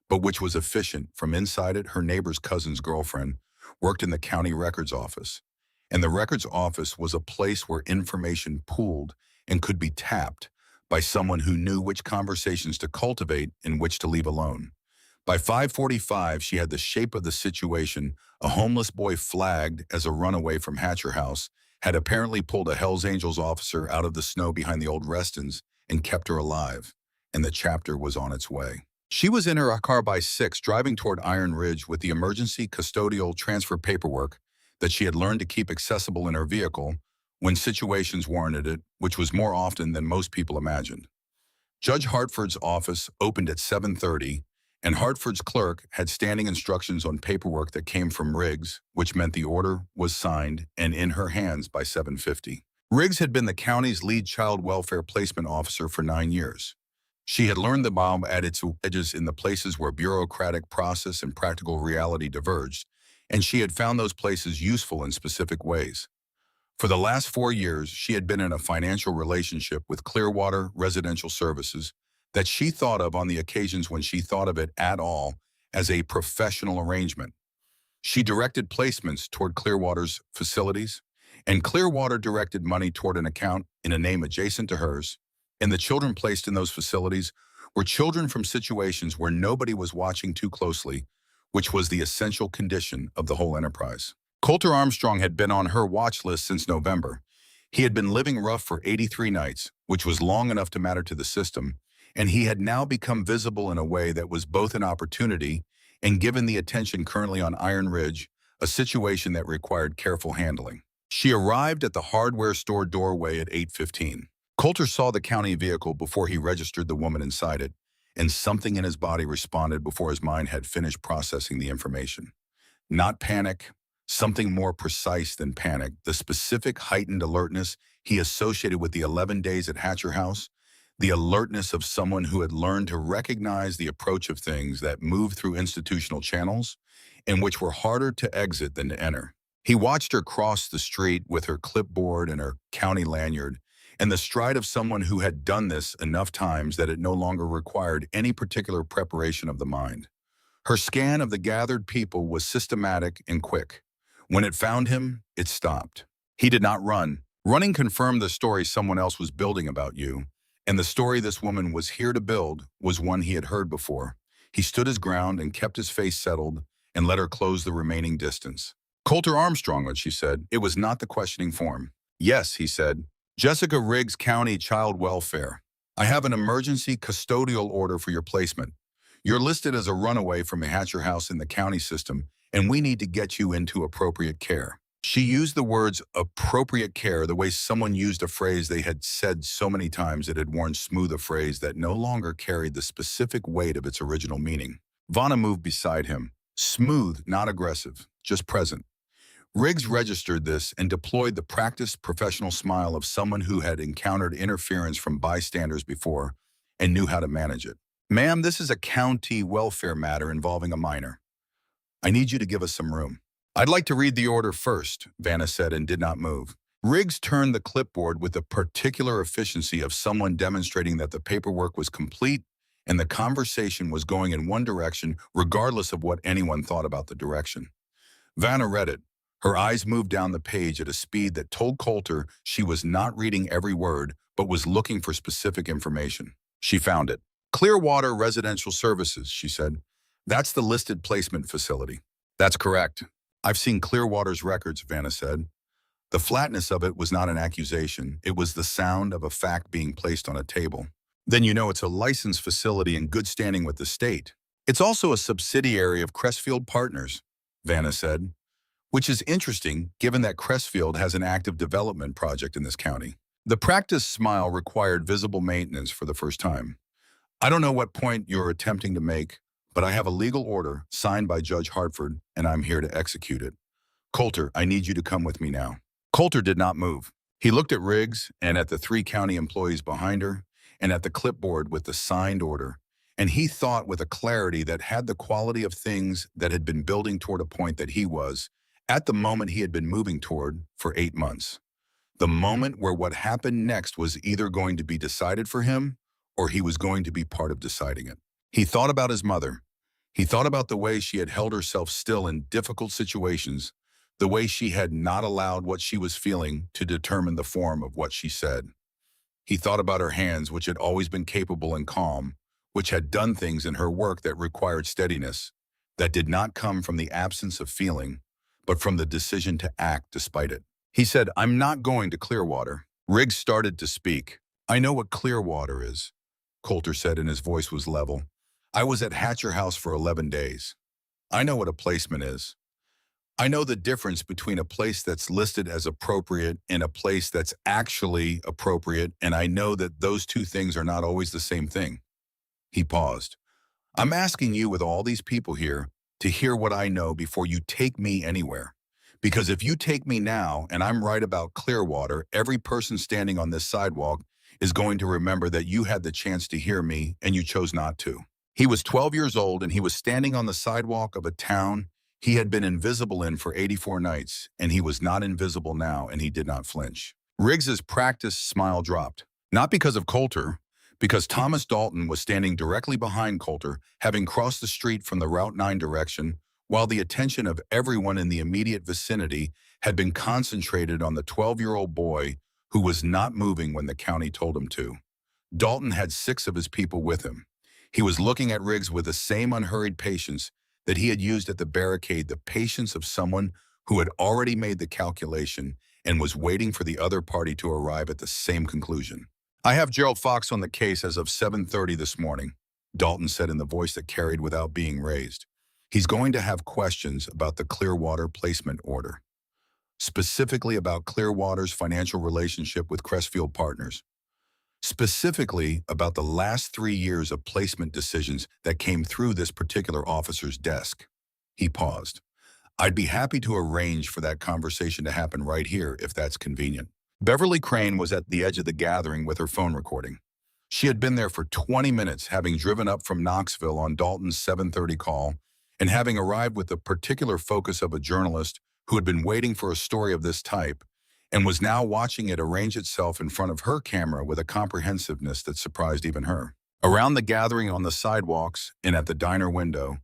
[SPEAKER 1] but which was efficient. From inside it, her neighbor's cousin's girlfriend worked in the county records office, and the records office was a place where information pooled and could be tapped by someone who knew which conversations to cultivate and which to leave alone. By 5:45, she had the shape of the situation. A homeless boy flagged as a runaway from Hatcher House had apparently pulled a Hells Angels officer out of the snow behind the old Restons and kept her alive, and the chapter was on its way. She was in her car by 6, driving toward Iron Ridge with the emergency custodial transfer paperwork that she had learned to keep accessible in her vehicle when situations warranted it, which was more often than most people imagined. Judge Hartford's office opened at 7:30, and Hartford's clerk had standing instructions on paperwork that came from Riggs, which meant the order was signed and in her hands by 7:50. Riggs had been the county's lead child welfare placement officer for 9 years. She had learned the bomb at its edges in the places where bureaucratic process and practical reality diverged, and she had found those places useful in specific ways. For the last 4 years, she had been in a financial relationship with Clearwater Residential Services that she thought of on the occasions when she thought of it at all as a professional arrangement. She directed placements toward Clearwater's facilities, and Clearwater directed money toward an account in a name adjacent to hers, and the children placed in those facilities were children from situations where nobody was watching too closely, which was the essential condition of the whole enterprise. Coulter Armstrong had been on her watch list since November. He had been living rough for 83 nights, which was long enough to matter to the system, and he had now become visible in a way that was both an opportunity and, given the attention currently on Iron Ridge, a situation that required careful handling. She arrived at the hardware store doorway at 8:15. Coulter saw the county vehicle before he registered the woman inside it, and something in his body responded before his mind had finished processing the information. Not panic, something more precise than panic, the specific heightened alertness he associated with the 11 days at Hatcher House, the alertness of someone who had learned to recognize the approach of things that move through institutional channels and which were harder to exit than to enter. He watched her cross the street with her clipboard and her county lanyard, and the stride of someone who had done this enough times that it no longer required any particular preparation of the mind. Her scan of the gathered people was systematic and quick. When it found him, it stopped. He did not run. Running confirmed the story someone else was building about you, and the story this woman was here to build was one he had heard before. He stood his ground and kept his face settled and let her close the remaining distance. Coulter Armstrong, she said. It was not the questioning form. Yes, he said. Jessica Riggs, County Child Welfare. I have an emergency custodial order for your placement. You're listed as a runaway from a Hatcher House in the county system, and we need to get you into appropriate care. She used the words appropriate care the way someone used a phrase they had said so many times it had worn smooth, a phrase that no longer carried the specific weight of its original meaning. Vanna moved beside him. Smooth, not aggressive, just present. Riggs registered this and deployed the practiced professional smile of someone who had encountered interference from bystanders before and knew how to manage it. Ma'am, this is a county welfare matter involving a minor. I need you to give us some room. I'd like to read the order first, Vanna said, and did not move. Riggs turned the clipboard with the particular efficiency of someone demonstrating that the paperwork was complete and the conversation was going in one direction regardless of what anyone thought about the direction. Vanna read it. Her eyes moved down the page at a speed that told Coulter she was not reading every word, but was looking for specific information. She found it. Clearwater Residential Services, she said. That's the listed placement facility. That's correct. I've seen Clearwater's records, Vanna said. The flatness of it was not an accusation. It was the sound of a fact being placed on a table. Then you know it's a licensed facility in good standing with the state. It's also a subsidiary of Crestfield Partners, Vanna said. Which is interesting, given that Crestfield has an active development project in this county. The practiced smile required visible maintenance for the first time. I don't know what point you're attempting to make, but I have a legal order signed by Judge Hartford, and I'm here to execute it. Coulter, I need you to come with me now. Coulter did not move. He looked at Riggs and at the 3 county employees behind her and at the clipboard with the signed order, and he thought with a clarity that had the quality of things that had been building toward a point that he was, at the moment he had been moving toward for 8 months. The moment where what happened next was either going to be decided for him or he was going to be part of deciding it. He thought about his mother. He thought about the way she had held herself still in difficult situations, the way she had not allowed what she was feeling to determine the form of what she said. He thought about her hands, which had always been capable and calm, which had done things in her work that required steadiness, that did not come from the absence of feeling, but from the decision to act despite it. He said, I'm not going to Clearwater. Riggs started to speak. I know what Clearwater is, Coulter said, and his voice was level. I was at Hatcher House for 11 days. I know what a placement is. I know the difference between a place that's listed as appropriate and a place that's actually appropriate, and I know that those two things are not always the same thing. He paused. I'm asking you with all these people here to hear what I know before you take me anywhere. Because if you take me now and I'm right about Clearwater, every person standing on this sidewalk is going to remember that you had the chance to hear me and you chose not to. He was 12 years old and he was standing on the sidewalk of a town he had been invisible in for 84 nights, and he was not invisible now, and he did not flinch. Riggs's practiced smile dropped, not because of Coulter, because Thomas Dalton was standing directly behind Coulter, having crossed the street from the Route 9 direction, while the attention of everyone in the immediate vicinity had been concentrated on the 12-year-old boy who was not moving when the county told him to. Dalton had 6 of his people with him. He was looking at Riggs with the same unhurried patience that he had used at the barricade, the patience of someone who had already made the calculation and was waiting for the other party to arrive at the same conclusion. I have Gerald Fox on the case as of 7:30 this morning, Dalton said in the voice that carried without being raised. He's going to have questions about the Clearwater placement order, specifically about Clearwater's financial relationship with Crestfield Partners, specifically about the last 3 years of placement decisions that came through this particular officer's desk. He paused. I'd be happy to arrange for that conversation to happen right here if that's convenient. Beverly Crane was at the edge of the gathering with her phone recording. She had been there for 20 minutes, having driven up from Knoxville on Dalton's 7:30 call and having arrived with the particular focus of a journalist who had been waiting for a story of this type and was now watching it arrange itself in front of her camera with a comprehensiveness that surprised even her. Around the gathering on the sidewalks and at the diner window,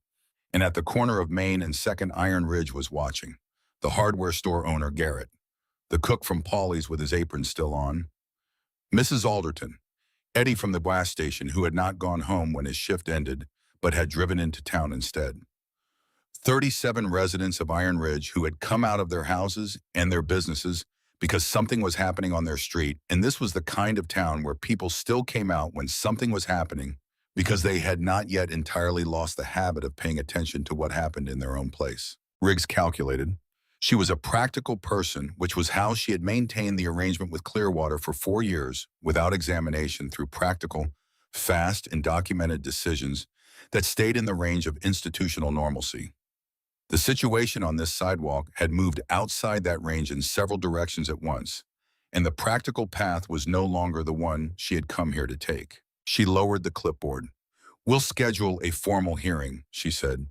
[SPEAKER 1] and at the corner of Main and 2nd Iron Ridge was watching the hardware store owner Garrett, the cook from Paulie's with his apron still on, Mrs. Alderton, Eddie from the gas station who had not gone home when his shift ended but had driven into town instead. 37 residents of Iron Ridge who had come out of their houses and their businesses because something was happening on their street, and this was the kind of town where people still came out when something was happening because they had not yet entirely lost the habit of paying attention to what happened in their own place. Riggs calculated. She was a practical person, which was how she had maintained the arrangement with Clearwater for 4 years without examination through practical, fast, and documented decisions that stayed in the range of institutional normalcy. The situation on this sidewalk had moved outside that range in several directions at once, and the practical path was no longer the one she had come here to take. She lowered the clipboard. We'll schedule a formal hearing, she said.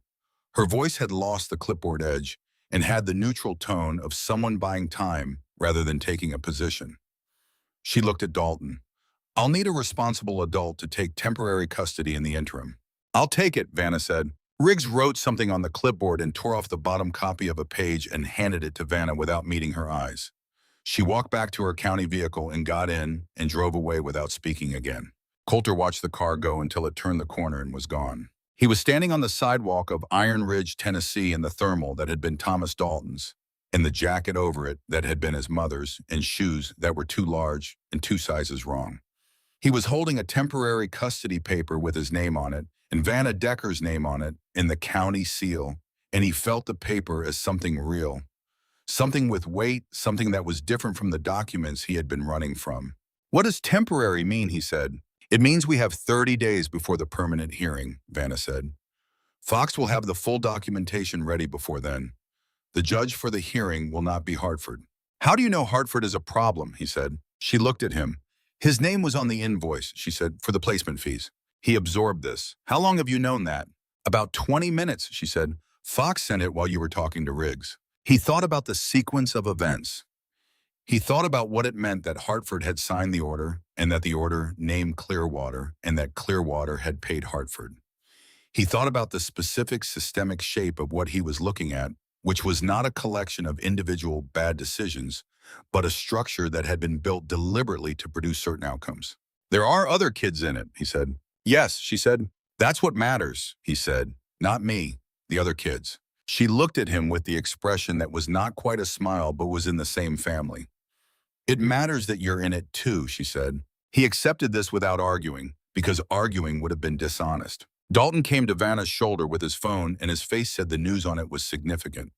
[SPEAKER 1] Her voice had lost the clipboard edge and had the neutral tone of someone buying time rather than taking a position. She looked at Dalton. I'll need a responsible adult to take temporary custody in the interim. I'll take it, Vanna said. Riggs wrote something on the clipboard and tore off the bottom copy of a page and handed it to Vanna without meeting her eyes. She walked back to her county vehicle and got in and drove away without speaking again. Coulter watched the car go until it turned the corner and was gone. He was standing on the sidewalk of Iron Ridge, Tennessee, in the thermal that had been Thomas Dalton's, and the jacket over it that had been his mother's, and shoes that were too large and 2 sizes wrong. He was holding a temporary custody paper with his name on it, and Vanna Decker's name on it, in the county seal, and he felt the paper as something real, something with weight, something that was different from the documents he had been running from. What does temporary mean, he said. It means we have 30 days before the permanent hearing, Vanna said. Fox will have the full documentation ready before then. The judge for the hearing will not be Hartford. How do you know Hartford is a problem, he said. She looked at him. His name was on the invoice, she said, for the placement fees. He absorbed this. How long have you known that? About 20 minutes, she said. Fox sent it while you were talking to Riggs. He thought about the sequence of events. He thought about what it meant that Hartford had signed the order and that the order named Clearwater and that Clearwater had paid Hartford. He thought about the specific systemic shape of what he was looking at, which was not a collection of individual bad decisions, but a structure that had been built deliberately to produce certain outcomes. There are other kids in it, he said. Yes, she said. That's what matters, he said. Not me, the other kids. She looked at him with the expression that was not quite a smile but was in the same family. It matters that you're in it too, she said. He accepted this without arguing, because arguing would have been dishonest. Dalton came to Vanna's shoulder with his phone, and his face said the news on it was significant.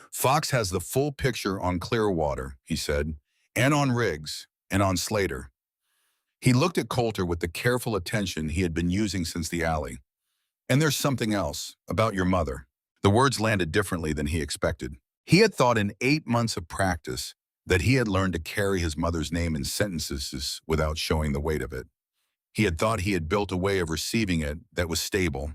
[SPEAKER 1] Fox has the full picture on Clearwater, he said, and on Riggs, and on Slater. He looked at Coulter with the careful attention he had been using since the alley. And there's something else, about your mother. The words landed differently than he expected. He had thought in 8 months of practice that he had learned to carry his mother's name in sentences without showing the weight of it. He had thought he had built a way of receiving it that was stable,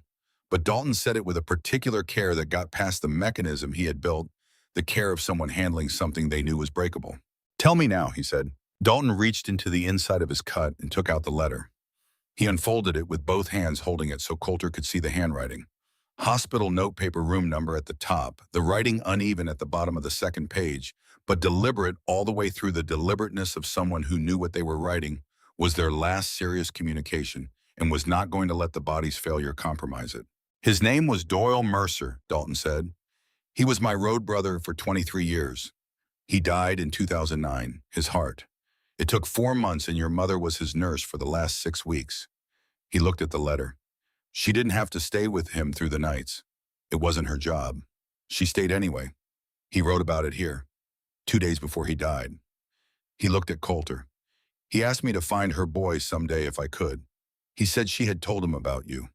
[SPEAKER 1] but Dalton said it with a particular care that got past the mechanism he had built, the care of someone handling something they knew was breakable. Tell me now, he said. Dalton reached into the inside of his cut and took out the letter. He unfolded it with both hands holding it so Coulter could see the handwriting. Hospital notepaper room number at the top, the writing uneven at the bottom of the second page, but deliberate all the way through. The deliberateness of someone who knew what they were writing was their last serious communication and was not going to let the body's failure compromise it. His name was Doyle Mercer, Dalton said. He was my road brother for 23 years. He died in 2009, his heart. It took 4 months and your mother was his nurse for the last 6 weeks. He looked at the letter. She didn't have to stay with him through the nights. It wasn't her job. She stayed anyway. He wrote about it here, 2 days before he died. He looked at Coulter. He asked me to find her boy someday if I could. He said she had told him about you.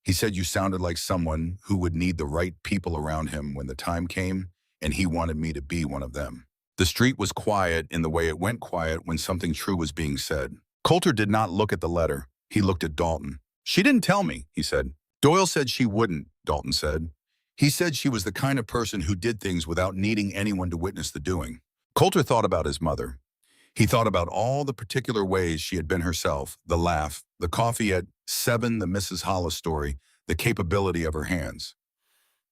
[SPEAKER 1] He said you sounded like someone who would need the right people around him when the time came, and he wanted me to be one of them. The street was quiet in the way it went quiet when something true was being said. Coulter did not look at the letter. He looked at Dalton. She didn't tell me, he said. Doyle said she wouldn't, Dalton said. He said she was the kind of person who did things without needing anyone to witness the doing. Coulter thought about his mother. He thought about all the particular ways she had been herself, the laugh, the coffee at 7, the Mrs. Hollis story, the capability of her hands.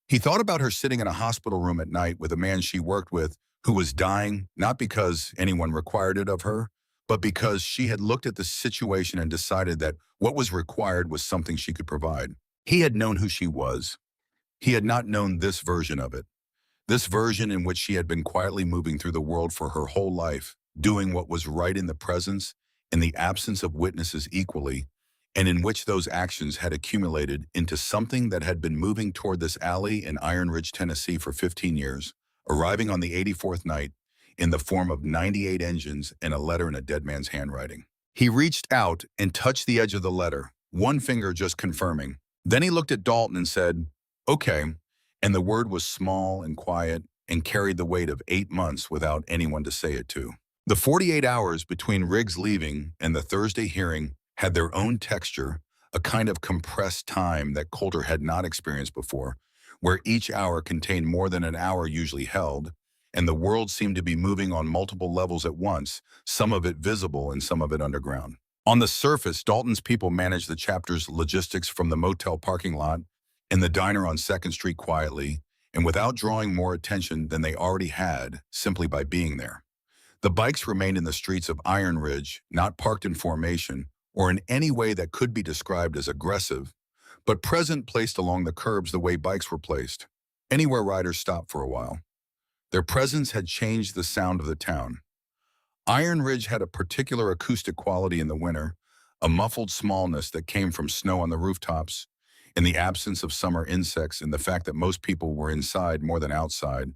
[SPEAKER 1] He thought about her sitting in a hospital room at night with a man she worked with who was dying, not because anyone required it of her, but because she had looked at the situation and decided that what was required was something she could provide. He had known who she was. He had not known this version of it, this version in which she had been quietly moving through the world for her whole life, doing what was right in the presence, in the absence of witnesses equally, and in which those actions had accumulated into something that had been moving toward this alley in Iron Ridge, Tennessee for 15 years, arriving on the 84th night in the form of 98 engines and a letter in a dead man's handwriting. He reached out and touched the edge of the letter, one finger just confirming. Then he looked at Dalton and said, "Okay," and the word was small and quiet and carried the weight of 8 months without anyone to say it to. The 48 hours between Riggs leaving and the Thursday hearing had their own texture, a kind of compressed time that Coulter had not experienced before, where each hour contained more than an hour usually held, and the world seemed to be moving on multiple levels at once, some of it visible and some of it underground. On the surface, Dalton's people managed the chapter's logistics from the motel parking lot and the diner on 2nd Street quietly, and without drawing more attention than they already had simply by being there. The bikes remained in the streets of Iron Ridge, not parked in formation or in any way that could be described as aggressive, but present, placed along the curbs the way bikes were placed, anywhere riders stopped for a while. Their presence had changed the sound of the town. Iron Ridge had a particular acoustic quality in the winter, a muffled smallness that came from snow on the rooftops, in the absence of summer insects, and the fact that most people were inside more than outside.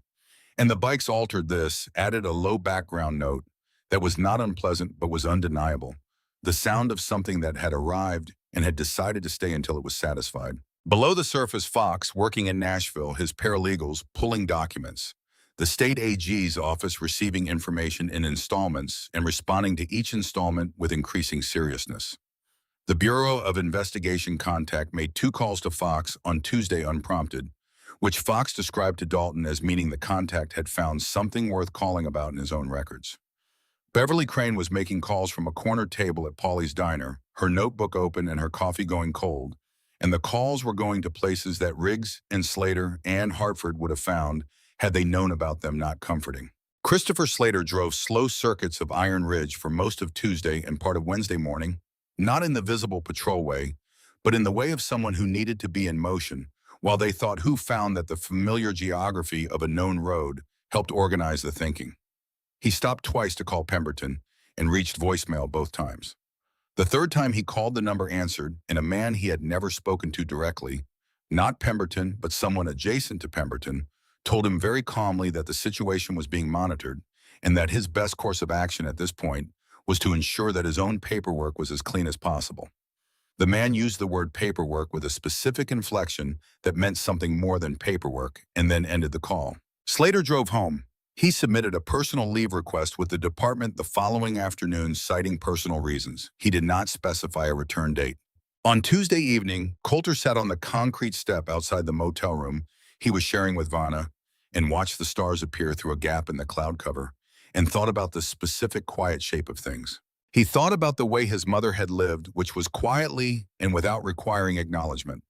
[SPEAKER 1] And the bikes altered this, added a low background note that was not unpleasant but was undeniable, the sound of something that had arrived and had decided to stay until it was satisfied. Below the surface, Fox, working in Nashville, his paralegals pulling documents, the state AG's office receiving information in installments and responding to each installment with increasing seriousness. The Bureau of Investigation contact made 2 calls to Fox on Tuesday unprompted, which Fox described to Dalton as meaning the contact had found something worth calling about in his own records. Beverly Crane was making calls from a corner table at Paulie's Diner, her notebook open and her coffee going cold, and the calls were going to places that Riggs and Slater and Hartford would have found had they known about them not comforting. Christopher Slater drove slow circuits of Iron Ridge for most of Tuesday and part of Wednesday morning, not in the visible patrol way, but in the way of someone who needed to be in motion, while they thought who found that the familiar geography of a known road helped organize the thinking. He stopped twice to call Pemberton and reached voicemail both times. The third time he called, the number answered, and a man he had never spoken to directly, not Pemberton, but someone adjacent to Pemberton, told him very calmly that the situation was being monitored and that his best course of action at this point was to ensure that his own paperwork was as clean as possible. The man used the word paperwork with a specific inflection that meant something more than paperwork, and then ended the call. Slater drove home. He submitted a personal leave request with the department the following afternoon, citing personal reasons. He did not specify a return date. On Tuesday evening, Coulter sat on the concrete step outside the motel room he was sharing with Vanna and watched the stars appear through a gap in the cloud cover and thought about the specific quiet shape of things. He thought about the way his mother had lived, which was quietly and without requiring acknowledgement.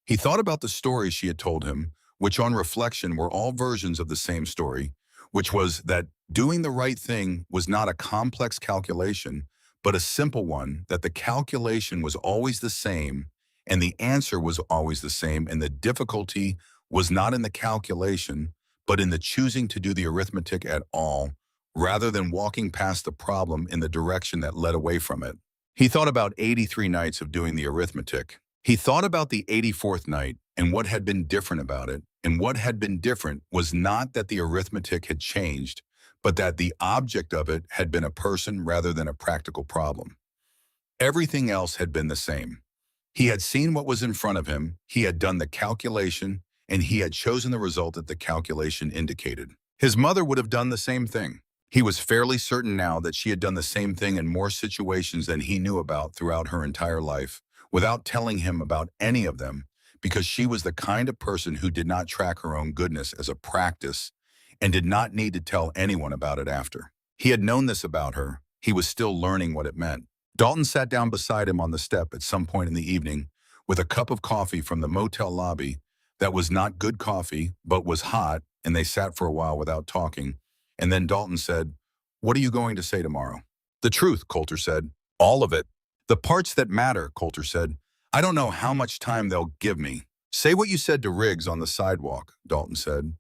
[SPEAKER 1] He thought about the stories she had told him, which on reflection were all versions of the same story, which was that doing the right thing was not a complex calculation, but a simple one, that the calculation was always the same, and the answer was always the same, and the difficulty was not in the calculation, but in the choosing to do the arithmetic at all, rather than walking past the problem in the direction that led away from it. He thought about 83 nights of doing the arithmetic. He thought about the 84th night and what had been different about it. And what had been different was not that the arithmetic had changed, but that the object of it had been a person rather than a practical problem. Everything else had been the same. He had seen what was in front of him, he had done the calculation, and he had chosen the result that the calculation indicated. His mother would have done the same thing. He was fairly certain now that she had done the same thing in more situations than he knew about throughout her entire life, without telling him about any of them, because she was the kind of person who did not track her own goodness as a practice and did not need to tell anyone about it after. He had known this about her. He was still learning what it meant. Dalton sat down beside him on the step at some point in the evening with a cup of coffee from the motel lobby that was not good coffee, but was hot, and they sat for a while without talking. And then Dalton said, "What are you going to say tomorrow?" "The truth," Coulter said. "All of it." "The parts that matter," Coulter said. "I don't know how much time they'll give me." "Say what you said to Riggs on the sidewalk," Dalton said.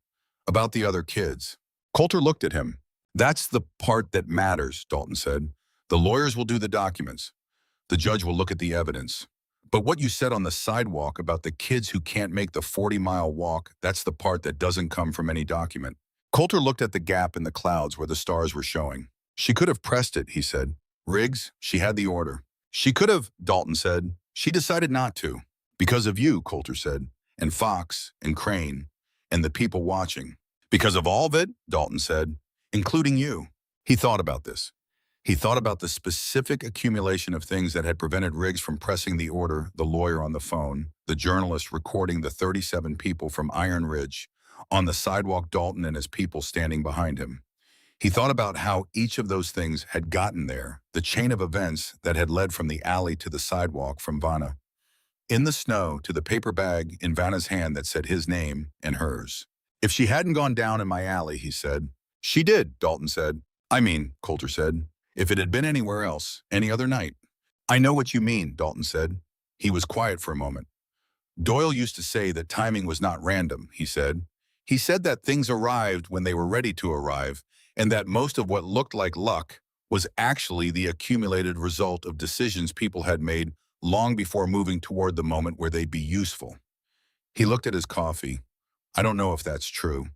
[SPEAKER 1] "About the other kids." Coulter looked at him. "That's the part that matters," Dalton said. "The lawyers will do the documents. The judge will look at the evidence. But what you said on the sidewalk about the kids who can't make the 40-mile walk, that's the part that doesn't come from any document." Coulter looked at the gap in the clouds where the stars were showing. "She could have pressed it," he said. "Riggs, she had the order." "She could have," Dalton said. "She decided not to." "Because of you," Coulter said, "and Fox, and Crane, and the people watching." "Because of all of it," Dalton said, "including you." He thought about this. He thought about the specific accumulation of things that had prevented Riggs from pressing the order, the lawyer on the phone, the journalist recording the 37 people from Iron Ridge, on the sidewalk Dalton and his people standing behind him. He thought about how each of those things had gotten there, the chain of events that had led from the alley to the sidewalk from Vanna, in the snow to the paper bag in Vanna's hand that said his name and hers. "If she hadn't gone down in my alley," he said. "She did," Dalton said. "I mean," Coulter said, "if it had been anywhere else, any other night." "I know what you mean," Dalton said. He was quiet for a moment. "Doyle used to say that timing was not random," he said. "He said that things arrived when they were ready to arrive, and that most of what looked like luck was actually the accumulated result of decisions people had made long before moving toward the moment where they'd be useful." He looked at his coffee. "I don't know if that's true.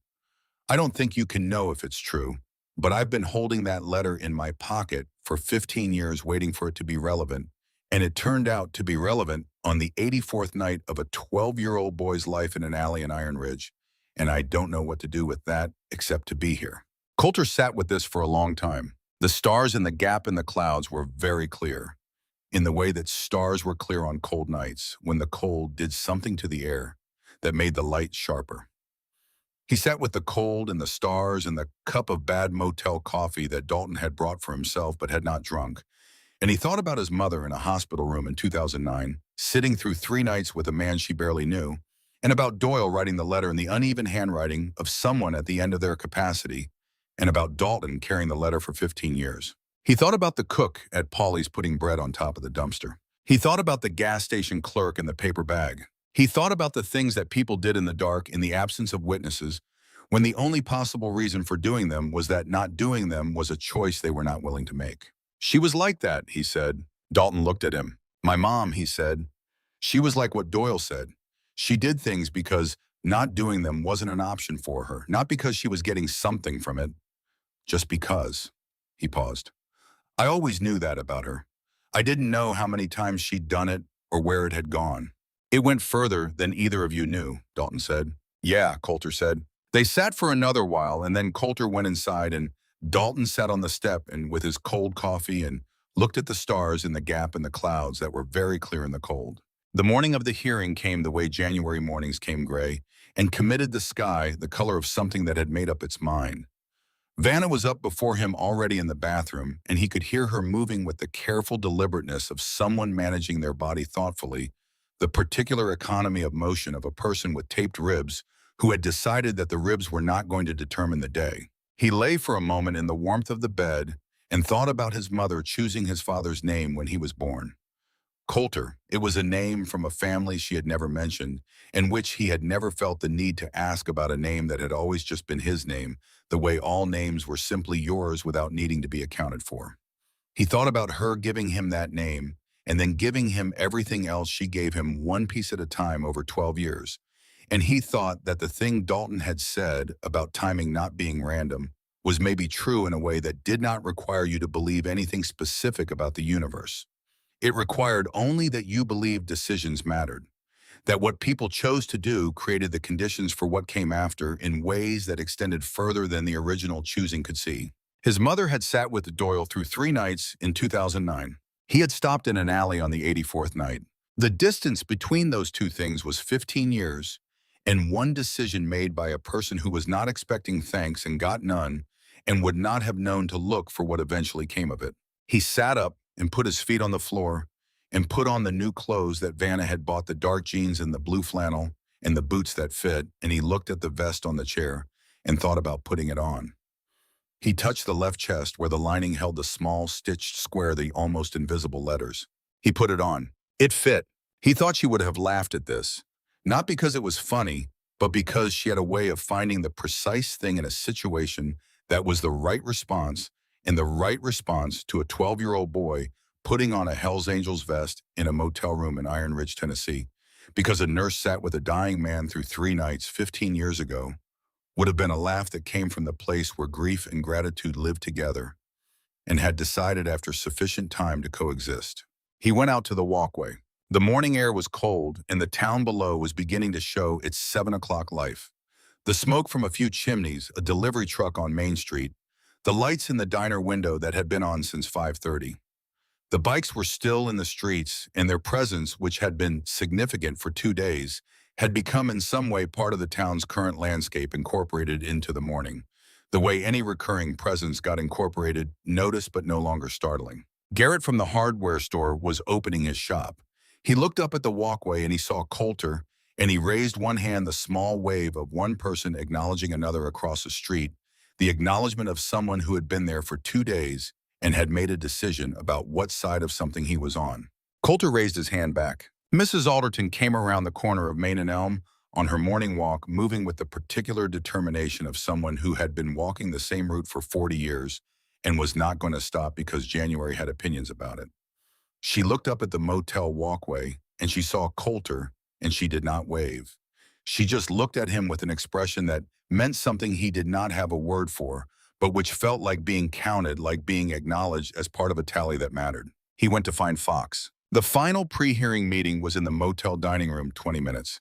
[SPEAKER 1] I don't think you can know if it's true. But I've been holding that letter in my pocket for 15 years waiting for it to be relevant, and it turned out to be relevant on the 84th night of a 12-year-old boy's life in an alley in Iron Ridge, and I don't know what to do with that except to be here." Coulter sat with this for a long time. The stars in the gap in the clouds were very clear, in the way that stars were clear on cold nights when the cold did something to the air that made the light sharper. He sat with the cold and the stars and the cup of bad motel coffee that Dalton had brought for himself but had not drunk. And he thought about his mother in a hospital room in 2009, sitting through 3 nights with a man she barely knew, and about Doyle writing the letter in the uneven handwriting of someone at the end of their capacity, and about Dalton carrying the letter for 15 years. He thought about the cook at Polly's putting bread on top of the dumpster. He thought about the gas station clerk in the paper bag. He thought about the things that people did in the dark in the absence of witnesses, when the only possible reason for doing them was that not doing them was a choice they were not willing to make. "She was like that," he said. Dalton looked at him. "My mom," he said. "She was like what Doyle said. She did things because not doing them wasn't an option for her, not because she was getting something from it, just because." He paused. "I always knew that about her. I didn't know how many times she'd done it or where it had gone." "It went further than either of you knew," Dalton said. "Yeah," Coulter said. They sat for another while, and then Coulter went inside, and Dalton sat on the step and with his cold coffee and looked at the stars in the gap in the clouds that were very clear in the cold. The morning of the hearing came the way January mornings came gray, and committed the sky the color of something that had made up its mind. Vanna was up before him already in the bathroom, and he could hear her moving with the careful deliberateness of someone managing their body thoughtfully, the particular economy of motion of a person with taped ribs who had decided that the ribs were not going to determine the day. He lay for a moment in the warmth of the bed and thought about his mother choosing his father's name when he was born. Coulter. It was a name from a family she had never mentioned, in which he had never felt the need to ask about a name that had always just been his name, the way all names were simply yours without needing to be accounted for. He thought about her giving him that name, and then giving him everything else she gave him one piece at a time over 12 years. And he thought that the thing Dalton had said about timing not being random was maybe true in a way that did not require you to believe anything specific about the universe. It required only that you believed decisions mattered, that what people chose to do created the conditions for what came after in ways that extended further than the original choosing could see. His mother had sat with Doyle through 3 nights in 2009. He had stopped in an alley on the 84th night. The distance between those two things was 15 years, and one decision made by a person who was not expecting thanks and got none, and would not have known to look for what eventually came of it. He sat up and put his feet on the floor and put on the new clothes that Vanna had bought, the dark jeans and the blue flannel and the boots that fit, and he looked at the vest on the chair and thought about putting it on. He touched the left chest where the lining held the small, stitched square, the almost invisible letters. He put it on. It fit. He thought she would have laughed at this, not because it was funny, but because she had a way of finding the precise thing in a situation that was the right response, and the right response to a 12-year-old boy putting on a Hells Angels vest in a motel room in Iron Ridge, Tennessee, because a nurse sat with a dying man through 3 nights 15 years ago, would have been a laugh that came from the place where grief and gratitude lived together and had decided after sufficient time to coexist. He went out to the walkway. The morning air was cold, and the town below was beginning to show its 7 o'clock life. The smoke from a few chimneys, a delivery truck on Main Street, the lights in the diner window that had been on since 5:30. The bikes were still in the streets, and their presence, which had been significant for 2 days, had become in some way part of the town's current landscape, incorporated into the morning, the way any recurring presence got incorporated, noticed but no longer startling. Garrett from the hardware store was opening his shop. He looked up at the walkway and he saw Coulter, and he raised one hand, the small wave of one person acknowledging another across the street, the acknowledgement of someone who had been there for 2 days and had made a decision about what side of something he was on. Coulter raised his hand back. Mrs. Alderton came around the corner of Main and Elm on her morning walk, moving with the particular determination of someone who had been walking the same route for 40 years and was not going to stop because January had opinions about it. She looked up at the motel walkway and she saw Coulter, and she did not wave. She just looked at him with an expression that meant something he did not have a word for, but which felt like being counted, like being acknowledged as part of a tally that mattered. He went to find Fox. The final pre-hearing meeting was in the motel dining room, 20 minutes.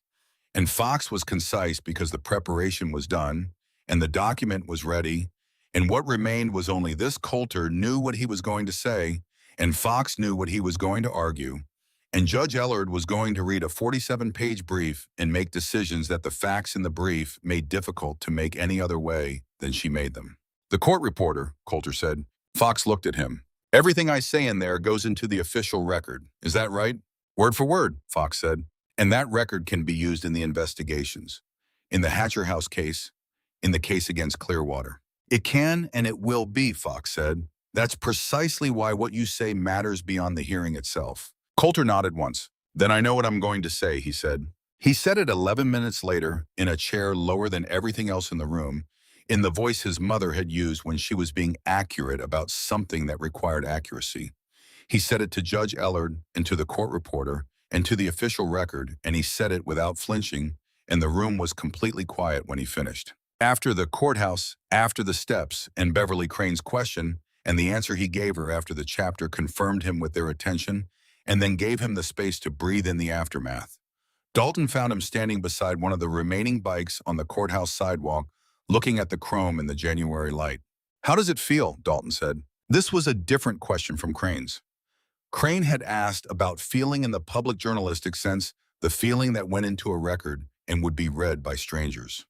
[SPEAKER 1] And Fox was concise because the preparation was done and the document was ready, and what remained was only this: Coulter knew what he was going to say, and Fox knew what he was going to argue, and Judge Ellard was going to read a 47-page brief and make decisions that the facts in the brief made difficult to make any other way than she made them. "The court reporter," Coulter said. Fox looked at him. "Everything I say in there goes into the official record. Is that right?" "Word for word," Fox said. "And that record can be used in the investigations. In the Hatcher House case, in the case against Clearwater." "It can and it will be," Fox said. "That's precisely why what you say matters beyond the hearing itself." Coulter nodded once. "Then I know what I'm going to say," he said. He said it 11 minutes later, in a chair lower than everything else in the room, in the voice his mother had used when she was being accurate about something that required accuracy. He said it to Judge Ellard and to the court reporter and to the official record, and he said it without flinching, and the room was completely quiet when he finished. After the courthouse, after the steps, and Beverly Crane's question, and the answer he gave her after the chapter confirmed him with their attention, and then gave him the space to breathe in the aftermath. Dalton found him standing beside one of the remaining bikes on the courthouse sidewalk, looking at the chrome in the January light. "How does it feel?" Dalton said. This was a different question from Crane's. Crane had asked about feeling in the public journalistic sense, the feeling that went into a record and would be read by strangers.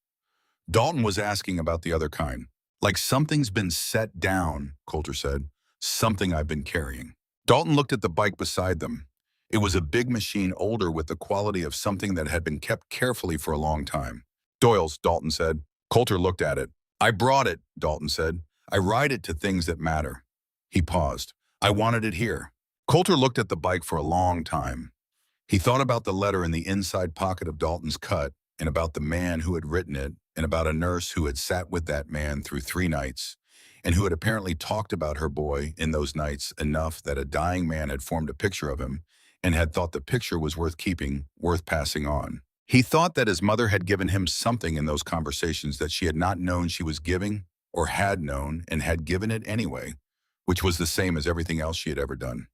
[SPEAKER 1] Dalton was asking about the other kind. "Like something's been set down," Coulter said. "Something I've been carrying." Dalton looked at the bike beside them. It was a big machine, older, with the quality of something that had been kept carefully for a long time. "Doyle's," Dalton said. Coulter looked at it. "I brought it," Dalton said. "I ride it to things that matter." He paused. "I wanted it here." Coulter looked at the bike for a long time. He thought about the letter in the inside pocket of Dalton's cut, and about the man who had written it, and about a nurse who had sat with that man through 3 nights, and who had apparently talked about her boy in those nights enough that a dying man had formed a picture of him, and had thought the picture was worth keeping, worth passing on. He thought that his mother had given him something in those conversations that she had not known she was giving, or had known and had given it anyway, which was the same as everything else she had ever done.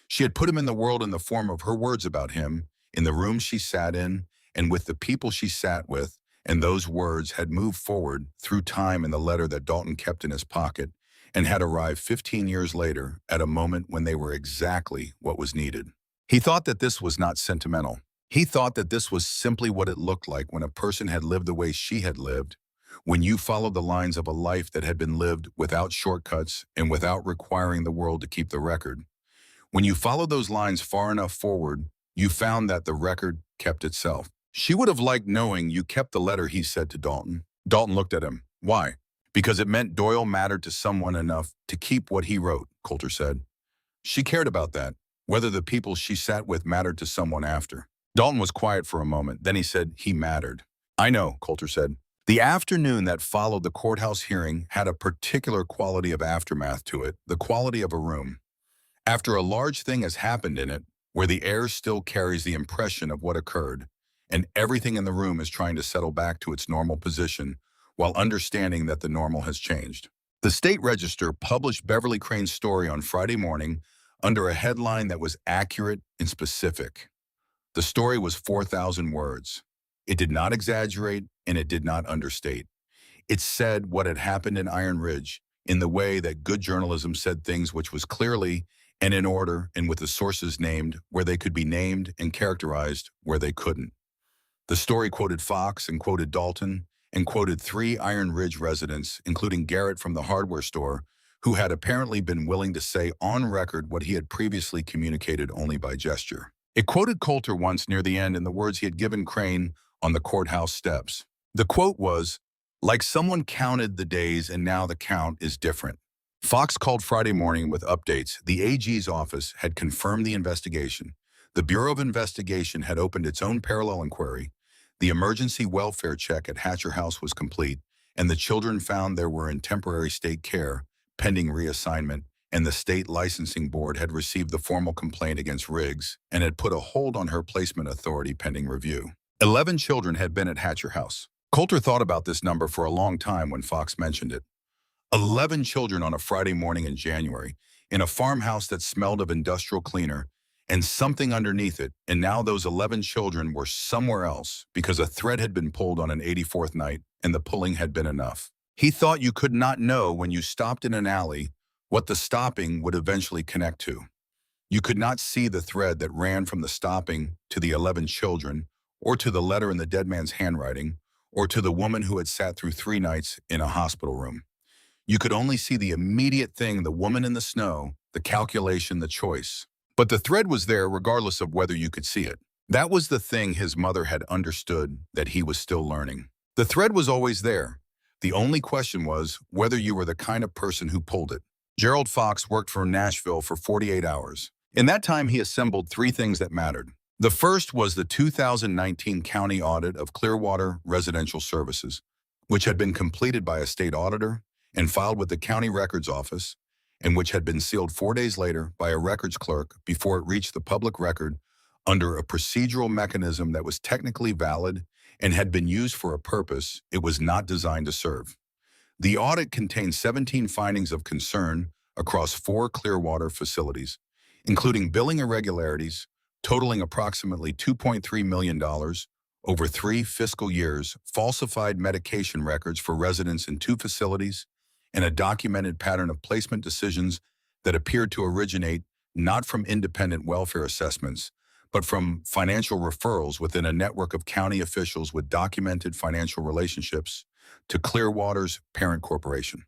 [SPEAKER 1] She had put him in the world in the form of her words about him, in the room she sat in, and with the people she sat with, and those words had moved forward through time in the letter that Dalton kept in his pocket, and had arrived 15 years later at a moment when they were exactly what was needed. He thought that this was not sentimental. He thought that this was simply what it looked like when a person had lived the way she had lived, when you followed the lines of a life that had been lived without shortcuts and without requiring the world to keep the record. When you followed those lines far enough forward, you found that the record kept itself. She would have liked knowing you kept the letter, he said to Dalton. Dalton looked at him. Why? Because it meant Doyle mattered to someone enough to keep what he wrote, Coulter said. She cared about that, whether the people she sat with mattered to someone after. Dalton was quiet for a moment. Then he said, he mattered. I know, Coulter said. The afternoon that followed the courthouse hearing had a particular quality of aftermath to it, the quality of a room. After a large thing has happened in it, where the air still carries the impression of what occurred, and everything in the room is trying to settle back to its normal position, while understanding that the normal has changed. The State Register published Beverly Crane's story on Friday morning under a headline that was accurate and specific. The story was 4,000 words. It did not exaggerate, and it did not understate. It said what had happened in Iron Ridge in the way that good journalism said things, which was clearly and in order and with the sources named where they could be named and characterized where they couldn't. The story quoted Fox and quoted Dalton and quoted 3 Iron Ridge residents, including Garrett from the hardware store, who had apparently been willing to say on record what he had previously communicated only by gesture. It quoted Coulter once near the end in the words he had given Crane on the courthouse steps. The quote was, like someone counted the days and now the count is different. Fox called Friday morning with updates. The AG's office had confirmed the investigation. The Bureau of Investigation had opened its own parallel inquiry. The emergency welfare check at Hatcher House was complete, and the children found there were in temporary state care, pending reassignment, and the state licensing board had received the formal complaint against Riggs and had put a hold on her placement authority pending review. 11 children had been at Hatcher House. Coulter thought about this number for a long time when Fox mentioned it. 11 children on a Friday morning in January, in a farmhouse that smelled of industrial cleaner, and something underneath it, and now those 11 children were somewhere else because a thread had been pulled on an 84th night, and the pulling had been enough. He thought you could not know when you stopped in an alley what the stopping would eventually connect to. You could not see the thread that ran from the stopping to the 11 children, or to the letter in the dead man's handwriting, or to the woman who had sat through 3 nights in a hospital room. You could only see the immediate thing, the woman in the snow, the calculation, the choice. But the thread was there regardless of whether you could see it. That was the thing his mother had understood that he was still learning. The thread was always there. The only question was whether you were the kind of person who pulled it. Gerald Fox worked for Nashville for 48 hours. In that time, he assembled 3 things that mattered. The first was the 2019 county audit of Clearwater Residential Services, which had been completed by a state auditor and filed with the county records office, and which had been sealed 4 days later by a records clerk before it reached the public record under a procedural mechanism that was technically valid and had been used for a purpose it was not designed to serve. The audit contained 17 findings of concern across 4 Clearwater facilities, including billing irregularities totaling approximately $2.3 million over 3 fiscal years, falsified medication records for residents in 2 facilities, and a documented pattern of placement decisions that appeared to originate not from independent welfare assessments, but from financial referrals within a network of county officials with documented financial relationships to Clearwater's parent corporation.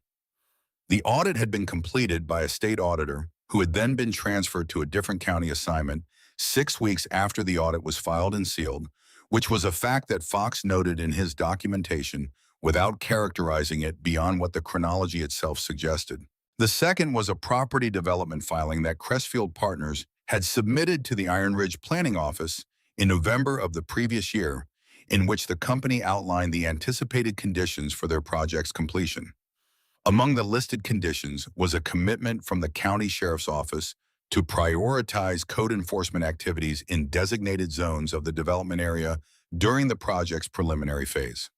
[SPEAKER 1] The audit had been completed by a state auditor who had then been transferred to a different county assignment 6 weeks after the audit was filed and sealed, which was a fact that Fox noted in his documentation without characterizing it beyond what the chronology itself suggested. The second was a property development filing that Crestfield Partners had submitted to the Iron Ridge Planning Office in November of the previous year, in which the company outlined the anticipated conditions for their project's completion. Among the listed conditions was a commitment from the county sheriff's office to prioritize code enforcement activities in designated zones of the development area during the project's preliminary phase.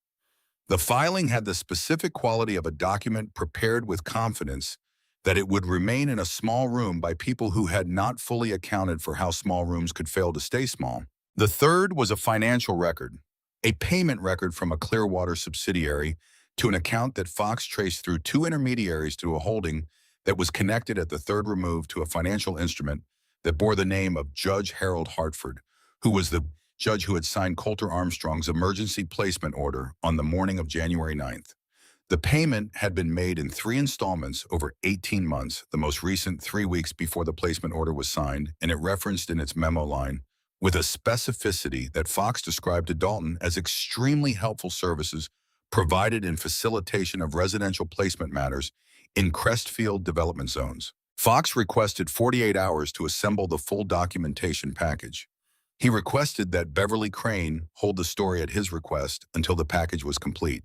[SPEAKER 1] The filing had the specific quality of a document prepared with confidence that it would remain in a small room by people who had not fully accounted for how small rooms could fail to stay small. The third was a financial record, a payment record from a Clearwater subsidiary to an account that Fox traced through two intermediaries to a holding that was connected at the third remove to a financial instrument that bore the name of Judge Harold Hartford, who was the judge who had signed Coulter Armstrong's emergency placement order on the morning of January 9th. The payment had been made in 3 installments over 18 months, the most recent 3 weeks before the placement order was signed, and it referenced in its memo line, with a specificity that Fox described to Dalton as extremely helpful services provided in facilitation of residential placement matters in Crestfield development zones. Fox requested 48 hours to assemble the full documentation package. He requested that Beverly Crane hold the story at his request until the package was complete.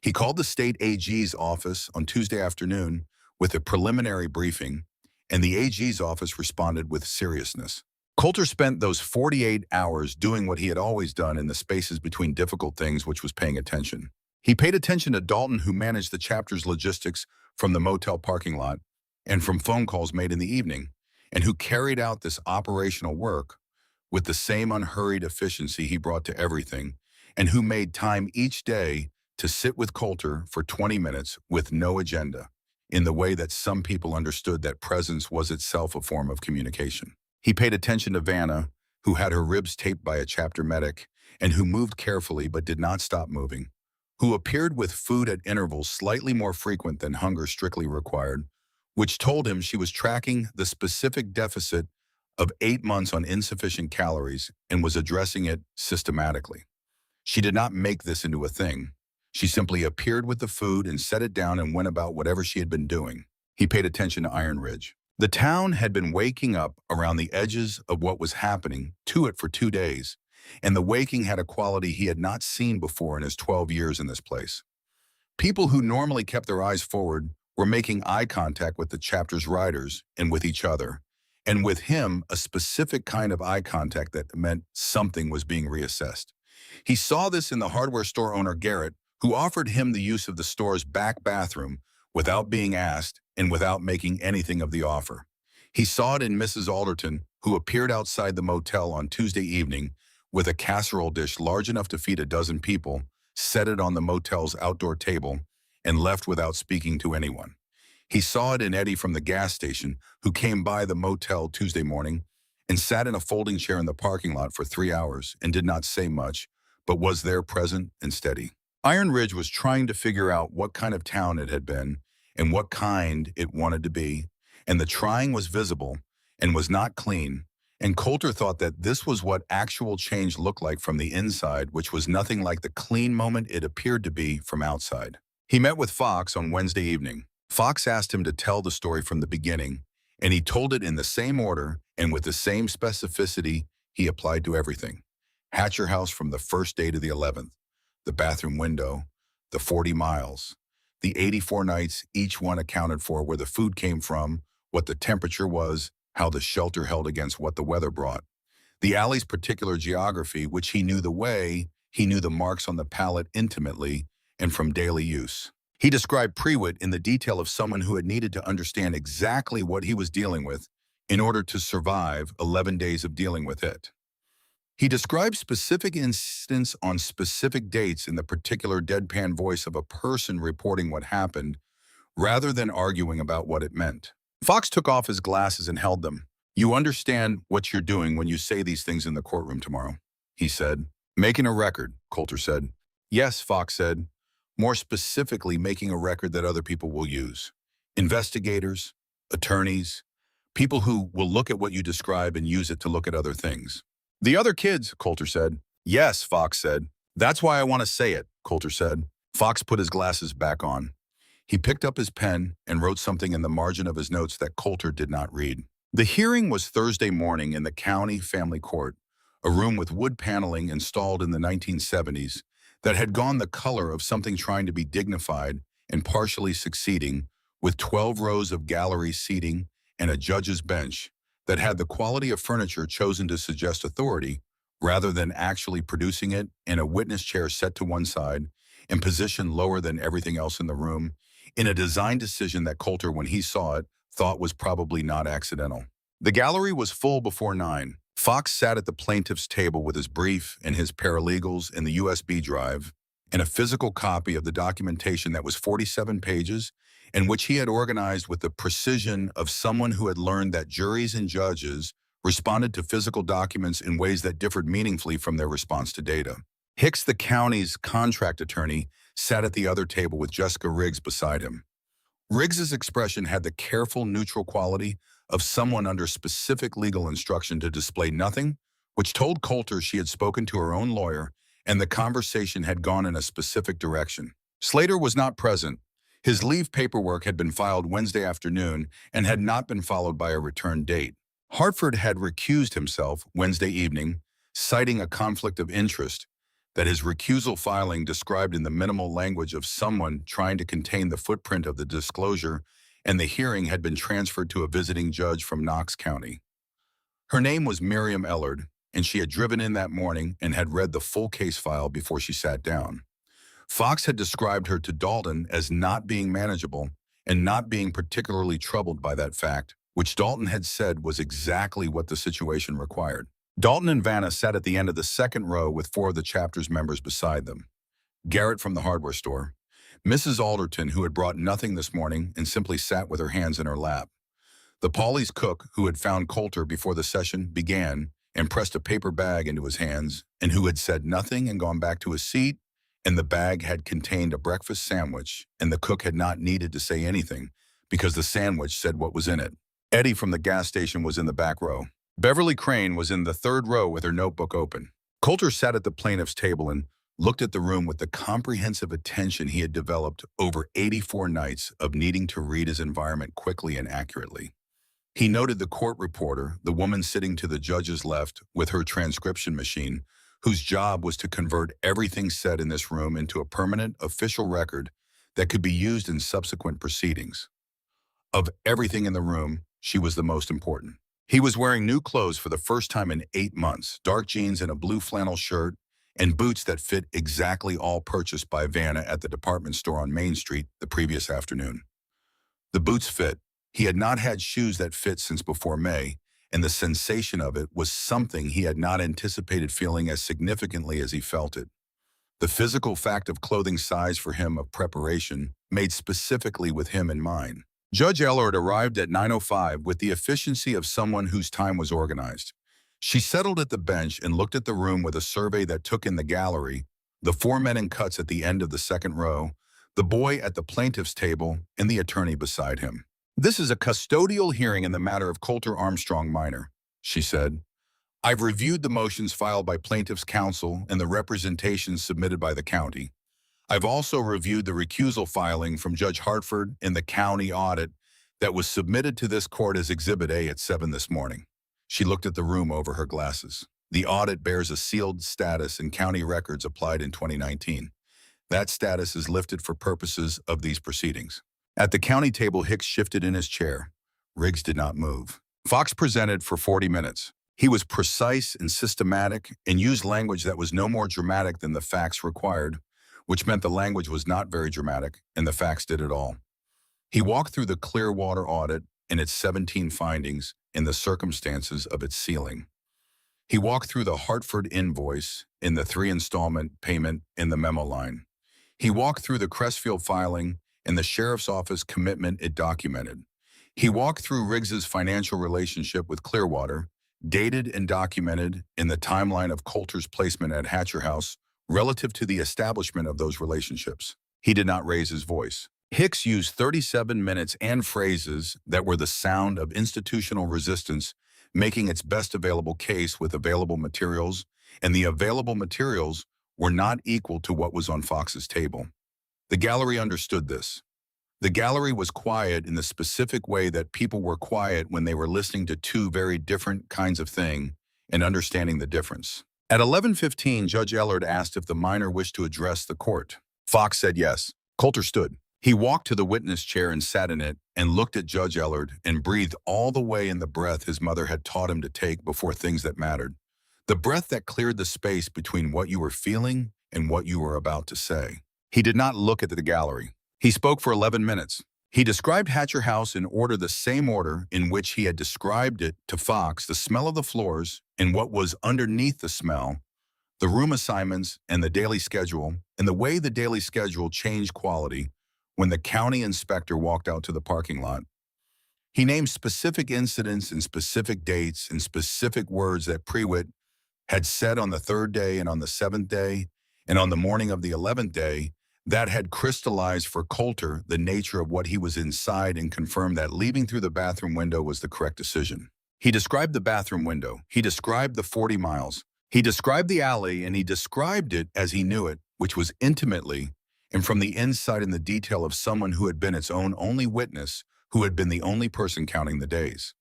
[SPEAKER 1] He called the state AG's office on Tuesday afternoon with a preliminary briefing, and the AG's office responded with seriousness. Coulter spent those 48 hours doing what he had always done in the spaces between difficult things, which was paying attention. He paid attention to Dalton, who managed the chapter's logistics from the motel parking lot and from phone calls made in the evening, and who carried out this operational work with the same unhurried efficiency he brought to everything, and who made time each day to sit with Coulter for 20 minutes with no agenda, in the way that some people understood that presence was itself a form of communication. He paid attention to Vanna, who had her ribs taped by a chapter medic, and who moved carefully but did not stop moving, who appeared with food at intervals slightly more frequent than hunger strictly required, which told him she was tracking the specific deficit of 8 months on insufficient calories and was addressing it systematically. She did not make this into a thing. She simply appeared with the food and set it down and went about whatever she had been doing. He paid attention to Iron Ridge. The town had been waking up around the edges of what was happening to it for 2 days, and the waking had a quality he had not seen before in his 12 years in this place. People who normally kept their eyes forward were making eye contact with the chapter's riders and with each other, and with him a specific kind of eye contact that meant something was being reassessed. He saw this in the hardware store owner Garrett, who offered him the use of the store's back bathroom without being asked and without making anything of the offer. He saw it in Mrs. Alderton, who appeared outside the motel on Tuesday evening with a casserole dish large enough to feed a dozen people, set it on the motel's outdoor table, and left without speaking to anyone. He saw it in Eddie from the gas station, who came by the motel Tuesday morning and sat in a folding chair in the parking lot for 3 hours and did not say much, but was there present and steady. Iron Ridge was trying to figure out what kind of town it had been and what kind it wanted to be, and the trying was visible and was not clean, and Coulter thought that this was what actual change looked like from the inside, which was nothing like the clean moment it appeared to be from outside. He met with Fox on Wednesday evening. Fox asked him to tell the story from the beginning, and he told it in the same order and with the same specificity he applied to everything. Hatcher House from the first day to the 11th, the bathroom window, the 40 miles, the 84 nights each one accounted for, where the food came from, what the temperature was, how the shelter held against what the weather brought. The alley's particular geography, which he knew the way, he knew the marks on the pallet intimately and from daily use. He described Prewitt in the detail of someone who had needed to understand exactly what he was dealing with in order to survive 11 days of dealing with it. He described specific incidents on specific dates in the particular deadpan voice of a person reporting what happened, rather than arguing about what it meant. Fox took off his glasses and held them. "You understand what you're doing when you say these things in the courtroom tomorrow," he said. "Making a record," Coulter said. "Yes," Fox said. "More specifically, making a record that other people will use. Investigators, attorneys, people who will look at what you describe and use it to look at other things." "The other kids," Coulter said. "Yes," Fox said. "That's why I want to say it," Coulter said. Fox put his glasses back on. He picked up his pen and wrote something in the margin of his notes that Coulter did not read. The hearing was Thursday morning in the county family court, a room with wood paneling installed in the 1970s that had gone the color of something trying to be dignified and partially succeeding, with 12 rows of gallery seating and a judge's bench that had the quality of furniture chosen to suggest authority rather than actually producing it, and a witness chair set to one side and positioned lower than everything else in the room, in a design decision that Coulter, when he saw it, thought was probably not accidental. The gallery was full before 9. Fox sat at the plaintiff's table with his brief and his paralegals and the USB drive and a physical copy of the documentation that was 47 pages and which he had organized with the precision of someone who had learned that juries and judges responded to physical documents in ways that differed meaningfully from their response to data. Hicks, the county's contract attorney, sat at the other table with Jessica Riggs beside him. Riggs's expression had the careful, neutral quality of someone under specific legal instruction to display nothing, which told Coulter she had spoken to her own lawyer and the conversation had gone in a specific direction. Slater was not present. His leave paperwork had been filed Wednesday afternoon and had not been followed by a return date. Hartford had recused himself Wednesday evening, citing a conflict of interest that his recusal filing described in the minimal language of someone trying to contain the footprint of the disclosure, and the hearing had been transferred to a visiting judge from Knox County. Her name was Miriam Ellard, and she had driven in that morning and had read the full case file before she sat down. Fox had described her to Dalton as not being manageable and not being particularly troubled by that fact, which Dalton had said was exactly what the situation required. Dalton and Vanna sat at the end of the second row with 4 of the chapter's members beside them. Garrett from the hardware store, Mrs. Alderton, who had brought nothing this morning and simply sat with her hands in her lap, the Paulie's cook, who had found Coulter before the session began and pressed a paper bag into his hands, and who had said nothing and gone back to his seat, and the bag had contained a breakfast sandwich, and the cook had not needed to say anything because the sandwich said what was in it. Eddie from the gas station was in the back row. Beverly Crane was in the third row with her notebook open. Coulter sat at the plaintiff's table and looked at the room with the comprehensive attention he had developed over 84 nights of needing to read his environment quickly and accurately. He noted the court reporter, the woman sitting to the judge's left with her transcription machine, whose job was to convert everything said in this room into a permanent official record that could be used in subsequent proceedings. Of everything in the room, she was the most important. He was wearing new clothes for the first time in 8 months, dark jeans and a blue flannel shirt, and boots that fit exactly all purchased by Vanna at the department store on Main Street the previous afternoon. The boots fit. He had not had shoes that fit since before May, and the sensation of it was something he had not anticipated feeling as significantly as he felt it. The physical fact of clothing size for him of preparation, made specifically with him in mind. Judge Ellard arrived at 9:05 with the efficiency of someone whose time was organized. She settled at the bench and looked at the room with a survey that took in the gallery, the 4 men in cuts at the end of the second row, the boy at the plaintiff's table, and the attorney beside him. "This is a custodial hearing in the matter of Coulter Armstrong minor," she said. "I've reviewed the motions filed by plaintiff's counsel and the representations submitted by the county. I've also reviewed the recusal filing from Judge Hartford in the county audit that was submitted to this court as Exhibit A at 7 this morning." She looked at the room over her glasses. "The audit bears a sealed status in county records applied in 2019. That status is lifted for purposes of these proceedings." At the county table, Hicks shifted in his chair. Riggs did not move. Fox presented for 40 minutes. He was precise and systematic and used language that was no more dramatic than the facts required, which meant the language was not very dramatic, and the facts did it all. He walked through the Clearwater audit and its 17 findings and the circumstances of its sealing. He walked through the Hartford invoice in the 3-installment payment in the memo line. He walked through the Crestfield filing and the sheriff's office commitment it documented. He walked through Riggs's financial relationship with Clearwater, dated and documented in the timeline of Coulter's placement at Hatcher House relative to the establishment of those relationships. He did not raise his voice. Hicks used 37 minutes and phrases that were the sound of institutional resistance, making its best available case with available materials, and the available materials were not equal to what was on Fox's table. The gallery understood this. The gallery was quiet in the specific way that people were quiet when they were listening to two very different kinds of thing and understanding the difference. At 11:15, Judge Ellard asked if the minor wished to address the court. Fox said yes. Coulter stood. He walked to the witness chair and sat in it and looked at Judge Ellard and breathed all the way in the breath his mother had taught him to take before things that mattered. The breath that cleared the space between what you were feeling and what you were about to say. He did not look at the gallery. He spoke for 11 minutes. He described Hatcher House in order, the same order in which he had described it to Fox, the smell of the floors and what was underneath the smell, the room assignments and the daily schedule, and the way the daily schedule changed quality when the county inspector walked out to the parking lot. He named specific incidents and specific dates and specific words that Prewitt had said on the third day and on the seventh day and on the morning of the 11th day that had crystallized for Coulter the nature of what he was inside and confirmed that leaving through the bathroom window was the correct decision. He described the bathroom window. He described the 40 miles. He described the alley, and he described it as he knew it, which was intimately and from the inside in the detail of someone who had been its own only witness, who had been the only person counting the days.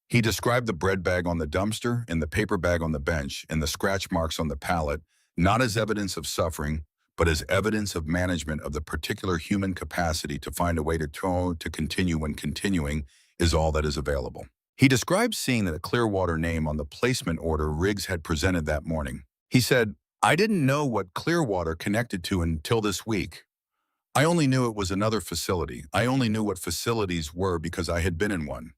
[SPEAKER 1] He described the bread bag on the dumpster and the paper bag on the bench and the scratch marks on the pallet, not as evidence of suffering, but as evidence of management of the particular human capacity to find a way to continue when continuing is all that is available. He described seeing that a Clearwater name on the placement order Riggs had presented that morning. He said, "I didn't know what Clearwater connected to until this week. I only knew it was another facility. I only knew what facilities were because I had been in one."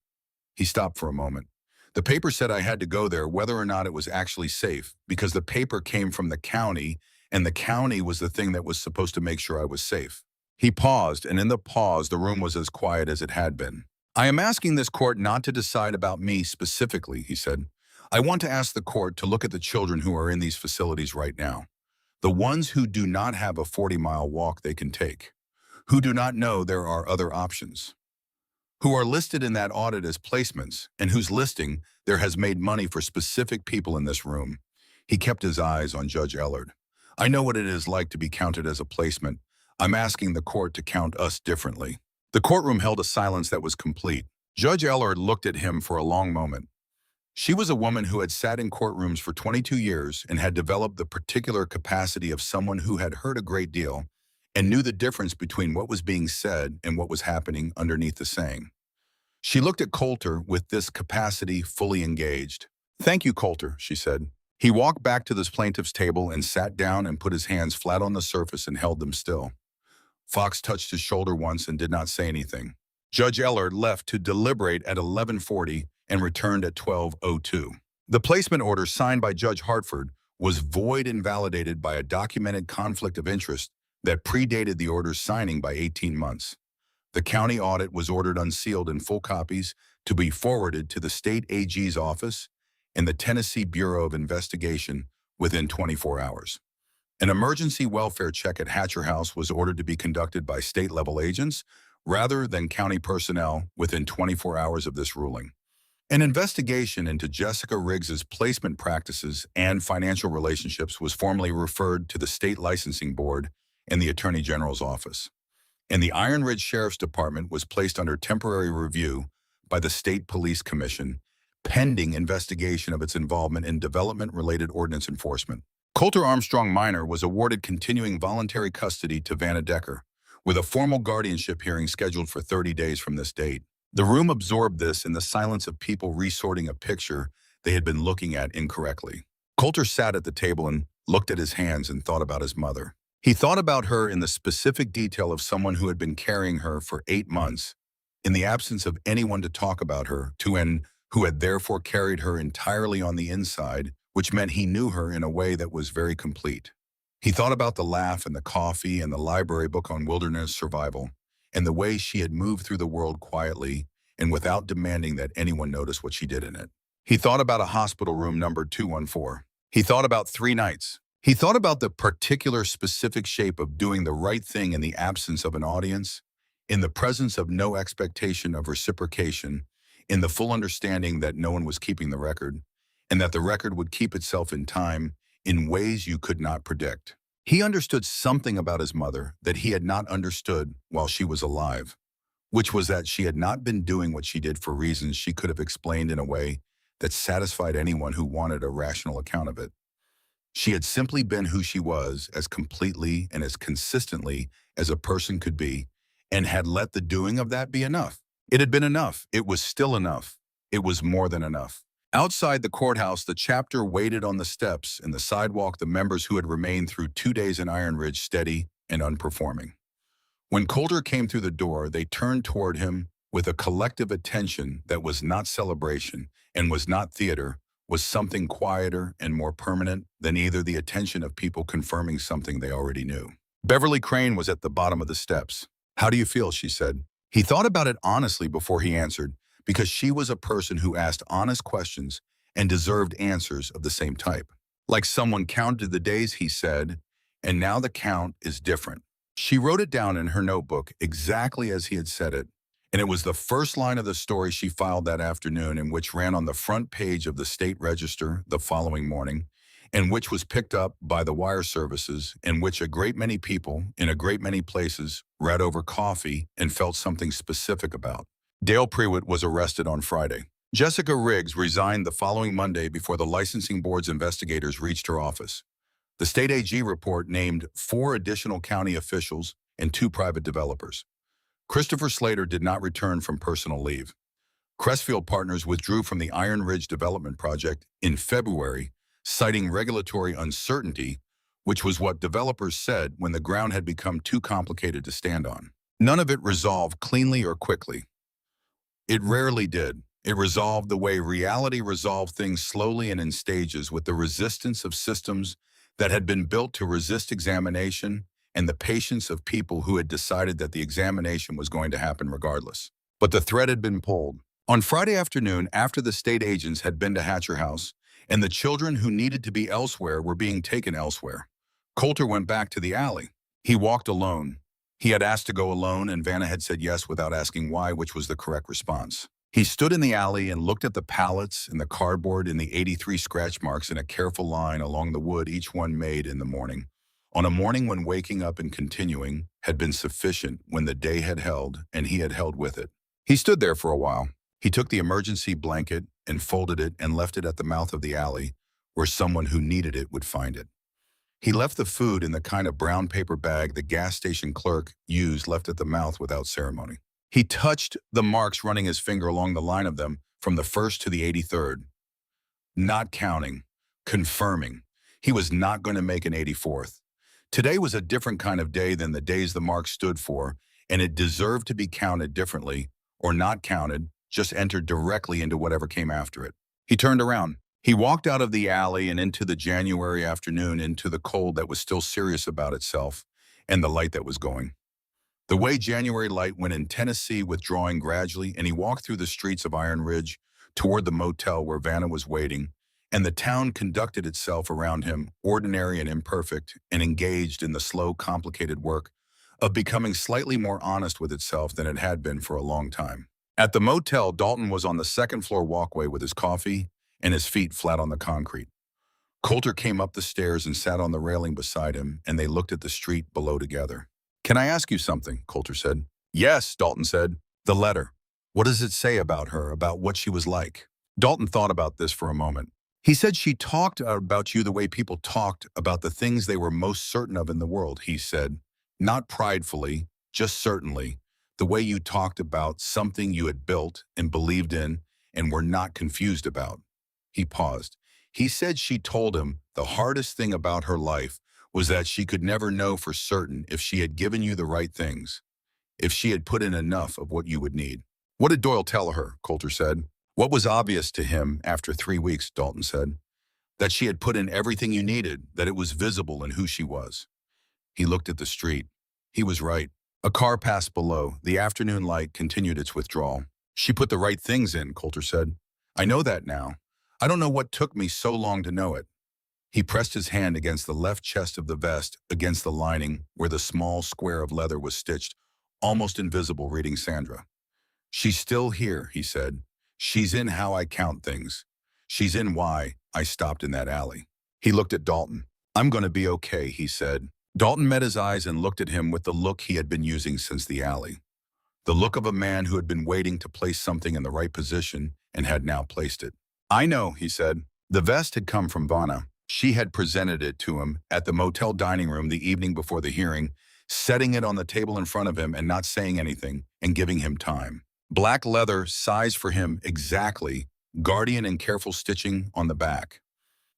[SPEAKER 1] He stopped for a moment. "The paper said I had to go there whether or not it was actually safe, because the paper came from the county, and the county was the thing that was supposed to make sure I was safe." He paused, and in the pause, the room was as quiet as it had been. "I am asking this court not to decide about me specifically," he said. "I want to ask the court to look at the children who are in these facilities right now. The ones who do not have a 40-mile walk they can take, who do not know there are other options, who are listed in that audit as placements, and whose listing there has made money for specific people in this room." He kept his eyes on Judge Ellard. "I know what it is like to be counted as a placement. I'm asking the court to count us differently." The courtroom held a silence that was complete. Judge Ellard looked at him for a long moment. She was a woman who had sat in courtrooms for 22 years and had developed the particular capacity of someone who had heard a great deal and knew the difference between what was being said and what was happening underneath the saying. She looked at Coulter with this capacity fully engaged. "Thank you, Coulter," she said. He walked back to this plaintiff's table and sat down and put his hands flat on the surface and held them still. Fox touched his shoulder once and did not say anything. Judge Ellard left to deliberate at 11:40 and returned at 12:02. The placement order signed by Judge Hartford was void and validated by a documented conflict of interest that predated the order's signing by 18 months. The county audit was ordered unsealed in full copies to be forwarded to the state AG's office and the Tennessee Bureau of Investigation within 24 hours. An emergency welfare check at Hatcher House was ordered to be conducted by state-level agents rather than county personnel within 24 hours of this ruling. An investigation into Jessica Riggs's placement practices and financial relationships was formally referred to the State Licensing Board and the Attorney General's office. And the Iron Ridge Sheriff's Department was placed under temporary review by the State Police Commission, pending investigation of its involvement in development-related ordinance enforcement. Coulter Armstrong Minor was awarded continuing voluntary custody to Vanna Decker, with a formal guardianship hearing scheduled for 30 days from this date. The room absorbed this in the silence of people resorting a picture they had been looking at incorrectly. Coulter sat at the table and looked at his hands and thought about his mother. He thought about her in the specific detail of someone who had been carrying her for 8 months, in the absence of anyone to talk about her, and who had therefore carried her entirely on the inside, which meant he knew her in a way that was very complete. He thought about the laugh and the coffee and the library book on wilderness survival, and the way she had moved through the world quietly and without demanding that anyone notice what she did in it. He thought about a hospital room number 214. He thought about 3 nights. He thought about the particular specific shape of doing the right thing in the absence of an audience, in the presence of no expectation of reciprocation, in the full understanding that no one was keeping the record, and that the record would keep itself in time in ways you could not predict. He understood something about his mother that he had not understood while she was alive, which was that she had not been doing what she did for reasons she could have explained in a way that satisfied anyone who wanted a rational account of it. She had simply been who she was as completely and as consistently as a person could be, and had let the doing of that be enough. It had been enough. It was still enough. It was more than enough. Outside the courthouse, the chapter waited on the steps and the sidewalk the members who had remained through 2 days in Iron Ridge steady and unperforming. When Coulter came through the door, they turned toward him with a collective attention that was not celebration and was not theater, was something quieter and more permanent than either the attention of people confirming something they already knew. Beverly Crane was at the bottom of the steps. "How do you feel?" she said. He thought about it honestly before he answered, because she was a person who asked honest questions and deserved answers of the same type. Like someone counted the days, he said, and now the count is different. She wrote it down in her notebook exactly as he had said it, and it was the first line of the story she filed that afternoon, and which ran on the front page of the State Register the following morning, and which was picked up by the wire services, and which a great many people in a great many places read over coffee and felt something specific about. Dale Prewitt was arrested on Friday. Jessica Riggs resigned the following Monday before the licensing board's investigators reached her office. The state AG report named 4 additional county officials and 2 private developers. Christopher Slater did not return from personal leave. Crestfield Partners withdrew from the Iron Ridge development project in February, citing regulatory uncertainty, which was what developers said when the ground had become too complicated to stand on. None of it resolved cleanly or quickly. It rarely did. It resolved the way reality resolved things, slowly and in stages, with the resistance of systems that had been built to resist examination and the patience of people who had decided that the examination was going to happen regardless. But the thread had been pulled. On Friday afternoon, after the state agents had been to Hatcher House, and the children who needed to be elsewhere were being taken elsewhere, Coulter went back to the alley. He walked alone. He had asked to go alone, and Vanna had said yes without asking why, which was the correct response. He stood in the alley and looked at the pallets and the cardboard and the 83 scratch marks in a careful line along the wood, each one made in the morning. On a morning when waking up and continuing had been sufficient, when the day had held and he had held with it. He stood there for a while. He took the emergency blanket and folded it and left it at the mouth of the alley where someone who needed it would find it. He left the food in the kind of brown paper bag the gas station clerk used, left at the mouth without ceremony. He touched the marks, running his finger along the line of them from the 1st to the 83rd. Not counting, confirming. He was not going to make an 84th. Today was a different kind of day than the days the mark stood for, and it deserved to be counted differently, or not counted, just entered directly into whatever came after it. He turned around. He walked out of the alley and into the January afternoon, into the cold that was still serious about itself, and the light that was going. The way January light went in Tennessee, withdrawing gradually, and he walked through the streets of Iron Ridge toward the motel where Vanna was waiting, and the town conducted itself around him, ordinary and imperfect, and engaged in the slow, complicated work of becoming slightly more honest with itself than it had been for a long time. At the motel, Dalton was on the second-floor walkway with his coffee and his feet flat on the concrete. Coulter came up the stairs and sat on the railing beside him, and they looked at the street below together. "Can I ask you something?" Coulter said. "Yes," Dalton said. "The letter. What does it say about her, about what she was like?" Dalton thought about this for a moment. "He said she talked about you the way people talked about the things they were most certain of in the world," he said. "Not pridefully, just certainly. The way you talked about something you had built and believed in and were not confused about." He paused. He said she told him the hardest thing about her life was that she could never know for certain if she had given you the right things, if she had put in enough of what you would need. "What did Doyle tell her?" Coulter said. "What was obvious to him after 3 weeks," Dalton said. "That she had put in everything you needed, that it was visible in who she was." He looked at the street. He was right. A car passed below. The afternoon light continued its withdrawal. "She put the right things in," Coulter said. "I know that now. I don't know what took me so long to know it." He pressed his hand against the left chest of the vest, against the lining, where the small square of leather was stitched, almost invisible, reading Sandra. "She's still here," he said. "She's in how I count things. She's in why I stopped in that alley." He looked at Dalton. "I'm going to be okay," he said. Dalton met his eyes and looked at him with the look he had been using since the alley. The look of a man who had been waiting to place something in the right position and had now placed it. "I know," he said. The vest had come from Vanna. She had presented it to him at the motel dining room the evening before the hearing, setting it on the table in front of him and not saying anything and giving him time. Black leather, size for him exactly, guardian and careful stitching on the back.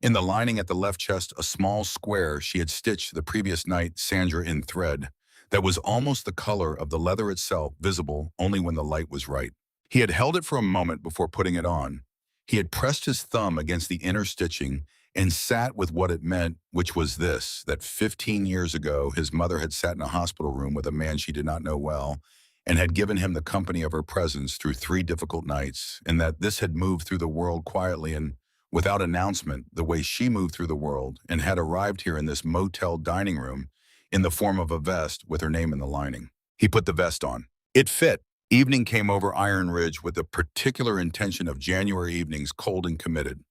[SPEAKER 1] In the lining at the left chest, a small square she had stitched the previous night, Sandra, in thread, that was almost the color of the leather itself, visible only when the light was right. He had held it for a moment before putting it on. He had pressed his thumb against the inner stitching and sat with what it meant, which was this, that 15 years ago his mother had sat in a hospital room with a man she did not know well and had given him the company of her presence through 3 difficult nights, and that this had moved through the world quietly and without announcement the way she moved through the world and had arrived here in this motel dining room in the form of a vest with her name in the lining. He put the vest on. It fit. Evening came over Iron Ridge with the particular intention of January evenings, cold and committed.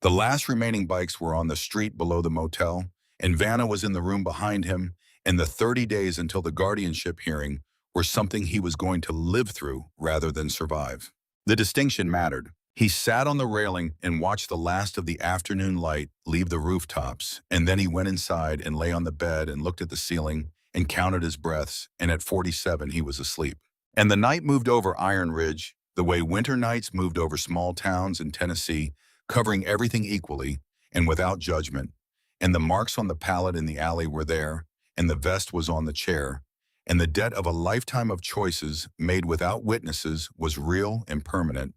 [SPEAKER 1] The last remaining bikes were on the street below the motel, and Vanna was in the room behind him, and the 30 days until the guardianship hearing were something he was going to live through rather than survive. The distinction mattered. He sat on the railing and watched the last of the afternoon light leave the rooftops, and then he went inside and lay on the bed and looked at the ceiling and counted his breaths, and at 47 he was asleep. And the night moved over Iron Ridge the way winter nights moved over small towns in Tennessee, covering everything equally and without judgment, and the marks on the pallet in the alley were there, and the vest was on the chair, and the debt of a lifetime of choices made without witnesses was real and permanent,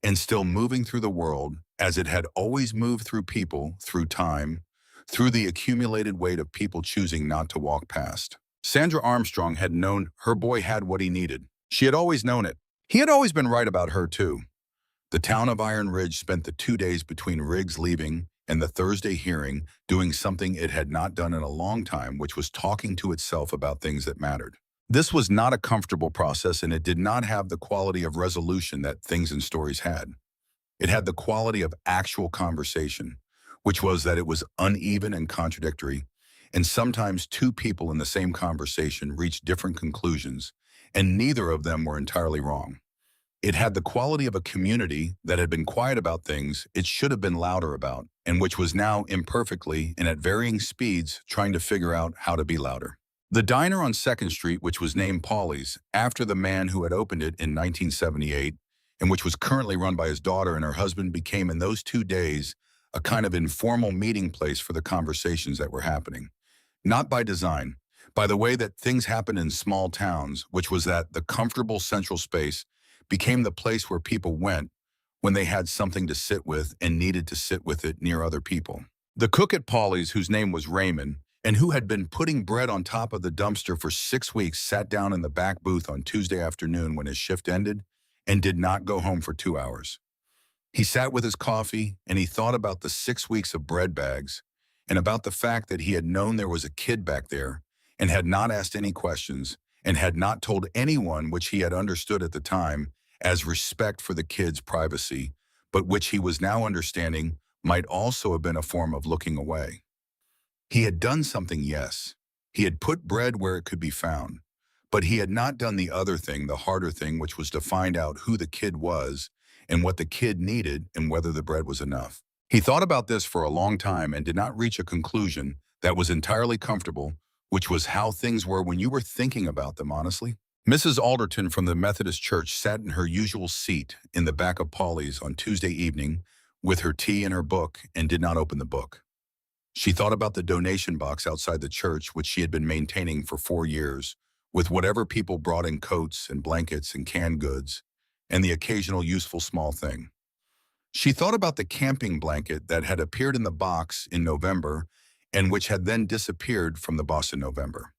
[SPEAKER 1] and still moving through the world as it had always moved through people, through time, through the accumulated weight of people choosing not to walk past. Sandra Armstrong had known her boy had what he needed. She had always known it. He had always been right about her, too. The town of Iron Ridge spent the 2 days between Riggs leaving and the Thursday hearing doing something it had not done in a long time, which was talking to itself about things that mattered. This was not a comfortable process, and it did not have the quality of resolution that Things and Stories had. It had the quality of actual conversation, which was that it was uneven and contradictory, and sometimes 2 people in the same conversation reached different conclusions, and neither of them were entirely wrong. It had the quality of a community that had been quiet about things it should have been louder about, and which was now imperfectly and at varying speeds trying to figure out how to be louder. The diner on 2nd Street, which was named Paulie's after the man who had opened it in 1978, and which was currently run by his daughter and her husband, became in those 2 days a kind of informal meeting place for the conversations that were happening. Not by design, by the way that things happen in small towns, which was that the comfortable central space became the place where people went when they had something to sit with and needed to sit with it near other people. The cook at Paulie's, whose name was Raymond, and who had been putting bread on top of the dumpster for 6 weeks, sat down in the back booth on Tuesday afternoon when his shift ended and did not go home for 2 hours. He sat with his coffee and he thought about the 6 weeks of bread bags and about the fact that he had known there was a kid back there and had not asked any questions and had not told anyone, which he had understood at the time as respect for the kid's privacy, but which he was now understanding might also have been a form of looking away. He had done something, yes. He had put bread where it could be found, but he had not done the other thing, the harder thing, which was to find out who the kid was and what the kid needed and whether the bread was enough. He thought about this for a long time and did not reach a conclusion that was entirely comfortable, which was how things were when you were thinking about them honestly. Mrs. Alderton from the Methodist Church sat in her usual seat in the back of Paulie's on Tuesday evening with her tea and her book and did not open the book. She thought about the donation box outside the church, which she had been maintaining for 4 years, with whatever people brought in coats and blankets and canned goods, and the occasional useful small thing. She thought about the camping blanket that had appeared in the box in November and which had then disappeared from the box in November.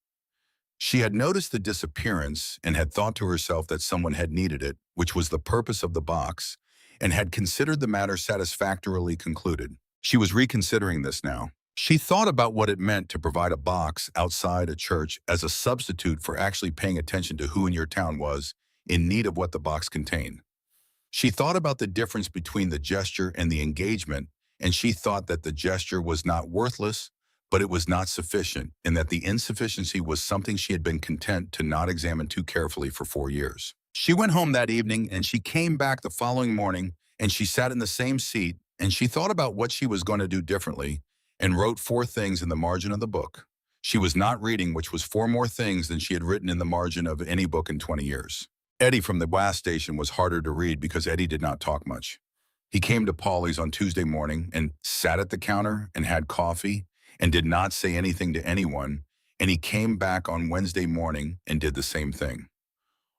[SPEAKER 1] She had noticed the disappearance and had thought to herself that someone had needed it, which was the purpose of the box, and had considered the matter satisfactorily concluded. She was reconsidering this now. She thought about what it meant to provide a box outside a church as a substitute for actually paying attention to who in your town was in need of what the box contained. She thought about the difference between the gesture and the engagement, and she thought that the gesture was not worthless, but it was not sufficient, and that the insufficiency was something she had been content to not examine too carefully for 4 years. She went home that evening, and she came back the following morning, and she sat in the same seat, and she thought about what she was going to do differently, and wrote 4 things in the margin of the book. She was not reading, which was 4 more things than she had written in the margin of any book in 20 years. Eddie from the gas station was harder to read because Eddie did not talk much. He came to Polly's on Tuesday morning and sat at the counter and had coffee and did not say anything to anyone, and he came back on Wednesday morning and did the same thing.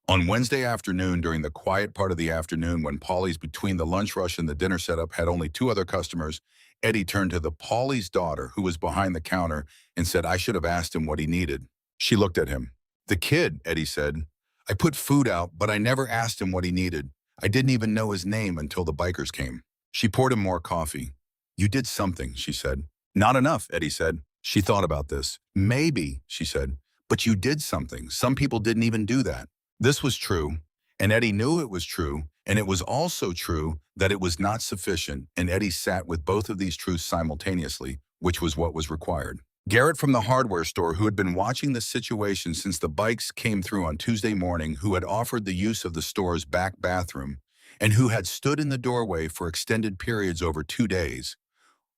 [SPEAKER 1] On Wednesday afternoon, during the quiet part of the afternoon when Polly's between the lunch rush and the dinner setup had only 2 other customers, Eddie turned to the Polly's daughter, who was behind the counter, and said, "I should have asked him what he needed." She looked at him. "The kid," Eddie said. "I put food out, but I never asked him what he needed. I didn't even know his name until the bikers came." She poured him more coffee. "You did something," she said. "Not enough," Eddie said. She thought about this. "Maybe," she said, "but you did something. Some people didn't even do that." This was true, and Eddie knew it was true, and it was also true that it was not sufficient, and Eddie sat with both of these truths simultaneously, which was what was required. Garrett from the hardware store, who had been watching the situation since the bikes came through on Tuesday morning, who had offered the use of the store's back bathroom, and who had stood in the doorway for extended periods over 2 days,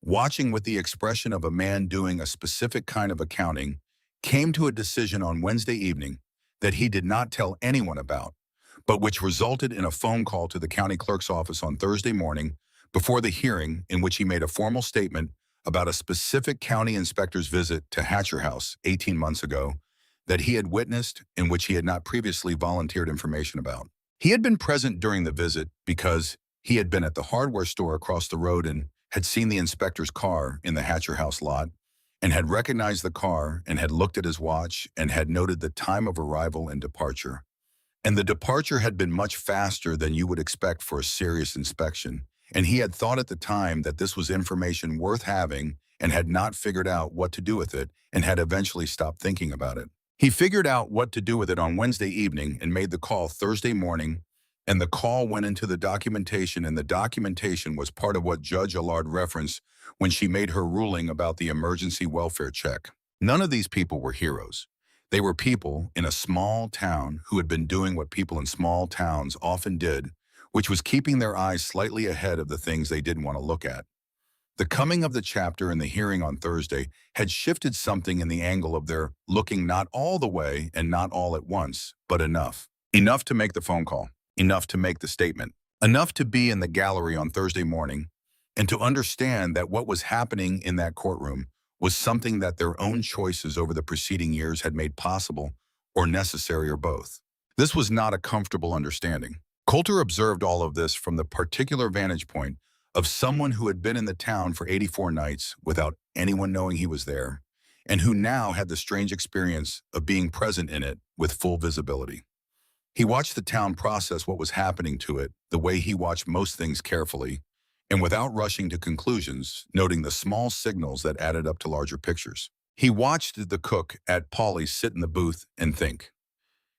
[SPEAKER 1] watching with the expression of a man doing a specific kind of accounting, came to a decision on Wednesday evening that he did not tell anyone about, but which resulted in a phone call to the county clerk's office on Thursday morning before the hearing, in which he made a formal statement about a specific county inspector's visit to Hatcher House 18 months ago that he had witnessed, in which he had not previously volunteered information about. He had been present during the visit because he had been at the hardware store across the road and had seen the inspector's car in the Hatcher House lot, and had recognized the car and had looked at his watch and had noted the time of arrival and departure. And the departure had been much faster than you would expect for a serious inspection, and he had thought at the time that this was information worth having and had not figured out what to do with it and had eventually stopped thinking about it. He figured out what to do with it on Wednesday evening and made the call Thursday morning, and the call went into the documentation, and the documentation was part of what Judge Allard referenced when she made her ruling about the emergency welfare check. None of these people were heroes. They were people in a small town who had been doing what people in small towns often did, which was keeping their eyes slightly ahead of the things they didn't want to look at. The coming of the chapter and the hearing on Thursday had shifted something in the angle of their looking not all the way and not all at once, but enough. Enough to make the phone call. Enough to make the statement. Enough to be in the gallery on Thursday morning and to understand that what was happening in that courtroom was something that their own choices over the preceding years had made possible or necessary or both. This was not a comfortable understanding. Coulter observed all of this from the particular vantage point of someone who had been in the town for 84 nights without anyone knowing he was there, and who now had the strange experience of being present in it with full visibility. He watched the town process what was happening to it the way he watched most things carefully, and without rushing to conclusions, noting the small signals that added up to larger pictures. He watched the cook at Polly's sit in the booth and think.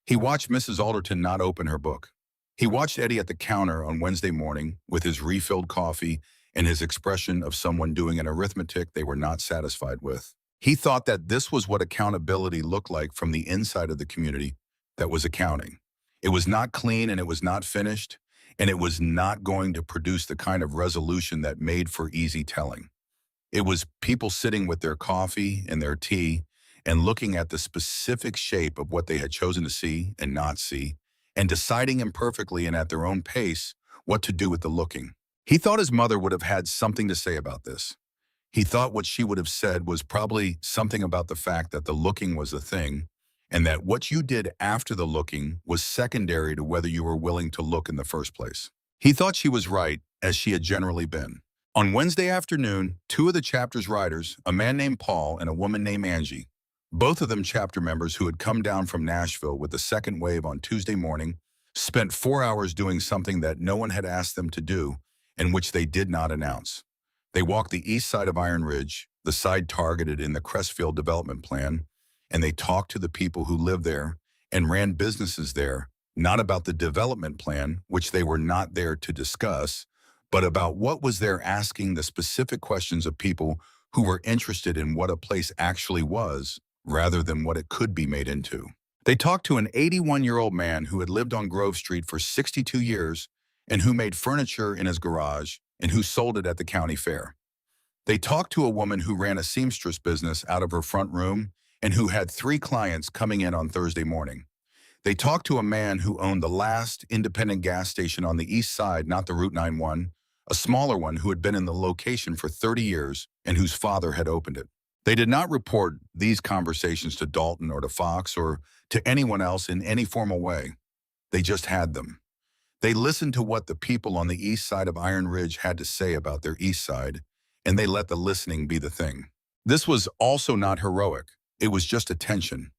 [SPEAKER 1] He watched Mrs. Alderton not open her book. He watched Eddie at the counter on Wednesday morning with his refilled coffee and his expression of someone doing an arithmetic they were not satisfied with. He thought that this was what accountability looked like from the inside of the community that was accounting. It was not clean, and it was not finished, and it was not going to produce the kind of resolution that made for easy telling. It was people sitting with their coffee and their tea and looking at the specific shape of what they had chosen to see and not see, and deciding imperfectly and at their own pace what to do with the looking. He thought his mother would have had something to say about this. He thought what she would have said was probably something about the fact that the looking was the thing, and that what you did after the looking was secondary to whether you were willing to look in the first place. He thought she was right, as she had generally been. On Wednesday afternoon, 2 of the chapter's writers, a man named Paul and a woman named Angie, both of them chapter members who had come down from Nashville with the second wave on Tuesday morning, spent 4 hours doing something that no one had asked them to do and which they did not announce. They walked the east side of Iron Ridge, the side targeted in the Crestfield development plan, and they talked to the people who lived there and ran businesses there, not about the development plan, which they were not there to discuss, but about what was there, asking the specific questions of people who were interested in what a place actually was rather than what it could be made into. They talked to an 81-year-old man who had lived on Grove Street for 62 years and who made furniture in his garage and who sold it at the county fair. They talked to a woman who ran a seamstress business out of her front room and who had 3 clients coming in on Thursday morning. They talked to a man who owned the last independent gas station on the east side, not the Route 9 one, a smaller one who had been in the location for 30 years and whose father had opened it. They did not report these conversations to Dalton or to Fox or to anyone else in any formal way. They just had them. They listened to what the people on the east side of Iron Ridge had to say about their east side, and they let the listening be the thing. This was also not heroic. It was just attention.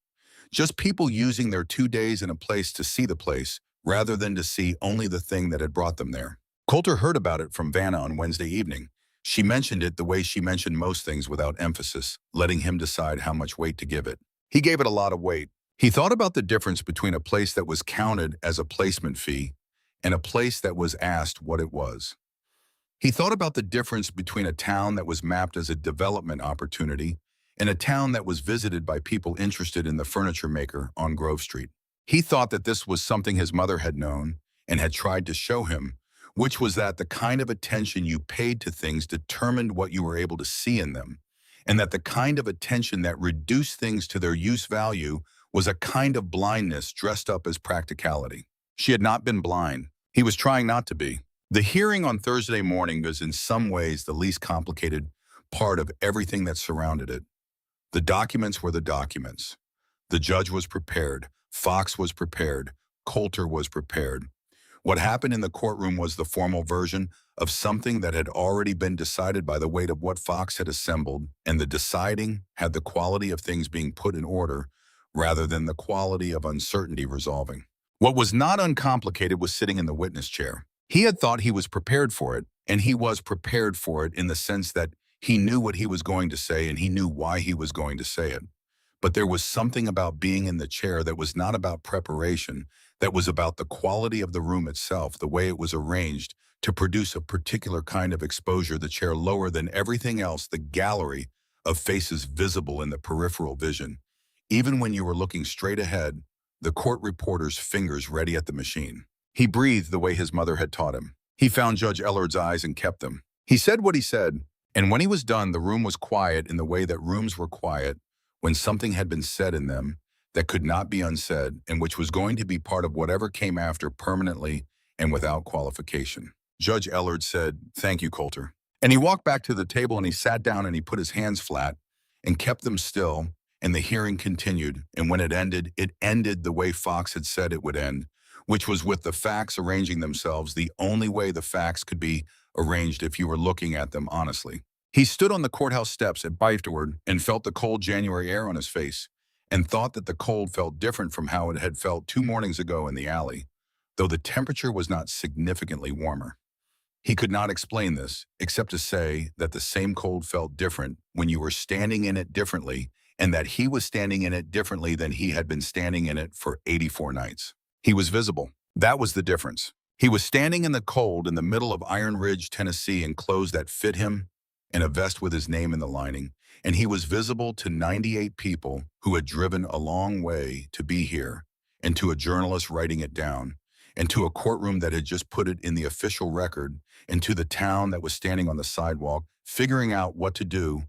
[SPEAKER 1] Just people using their 2 days in a place to see the place, rather than to see only the thing that had brought them there. Coulter heard about it from Vanna on Wednesday evening. She mentioned it the way she mentioned most things without emphasis, letting him decide how much weight to give it. He gave it a lot of weight. He thought about the difference between a place that was counted as a placement fee and a place that was asked what it was. He thought about the difference between a town that was mapped as a development opportunity and a town that was visited by people interested in the furniture maker on Grove Street. He thought that this was something his mother had known and had tried to show him, which was that the kind of attention you paid to things determined what you were able to see in them, and that the kind of attention that reduced things to their use value was a kind of blindness dressed up as practicality. She had not been blind. He was trying not to be. The hearing on Thursday morning was in some ways the least complicated part of everything that surrounded it. The documents were the documents. The judge was prepared. Fox was prepared. Coulter was prepared. What happened in the courtroom was the formal version of something that had already been decided by the weight of what Fox had assembled, and the deciding had the quality of things being put in order rather than the quality of uncertainty resolving. What was not uncomplicated was sitting in the witness chair. He had thought he was prepared for it, and he was prepared for it in the sense that he knew what he was going to say and he knew why he was going to say it. But there was something about being in the chair that was not about preparation, that was about the quality of the room itself, the way it was arranged to produce a particular kind of exposure, the chair lower than everything else, the gallery of faces visible in the peripheral vision. Even when you were looking straight ahead, the court reporter's fingers ready at the machine. He breathed the way his mother had taught him. He found Judge Ellard's eyes and kept them. He said what he said, and when he was done, the room was quiet in the way that rooms were quiet when something had been said in them that could not be unsaid and which was going to be part of whatever came after permanently and without qualification. Judge Ellard said, "Thank you, Coulter." And he walked back to the table and he sat down and he put his hands flat and kept them still, and the hearing continued. And when it ended the way Fox had said it would end, which was with the facts arranging themselves the only way the facts could be arranged if you were looking at them honestly. He stood on the courthouse steps afterward and felt the cold January air on his face and thought that the cold felt different from how it had felt 2 mornings ago in the alley, though the temperature was not significantly warmer. He could not explain this, except to say that the same cold felt different when you were standing in it differently, and that he was standing in it differently than he had been standing in it for 84 nights. He was visible. That was the difference. He was standing in the cold in the middle of Iron Ridge, Tennessee, in clothes that fit him and a vest with his name in the lining, and he was visible to 98 people who had driven a long way to be here, and to a journalist writing it down, and to a courtroom that had just put it in the official record, and to the town that was standing on the sidewalk, figuring out what to do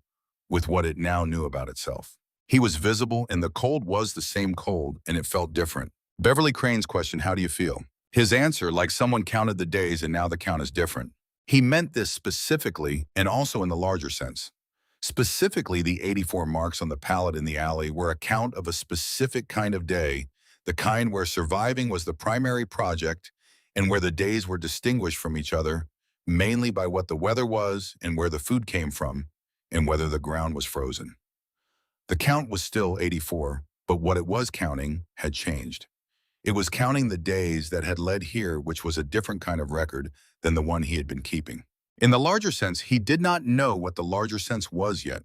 [SPEAKER 1] with what it now knew about itself. He was visible, and the cold was the same cold, and it felt different. Beverly Crane's question, "How do you feel?" His answer, like someone counted the days and now the count is different. He meant this specifically and also in the larger sense. Specifically, the 84 marks on the pallet in the alley were a count of a specific kind of day, the kind where surviving was the primary project and where the days were distinguished from each other, mainly by what the weather was and where the food came from and whether the ground was frozen. The count was still 84, but what it was counting had changed. It was counting the days that had led here, which was a different kind of record than the one he had been keeping. In the larger sense, he did not know what the larger sense was yet.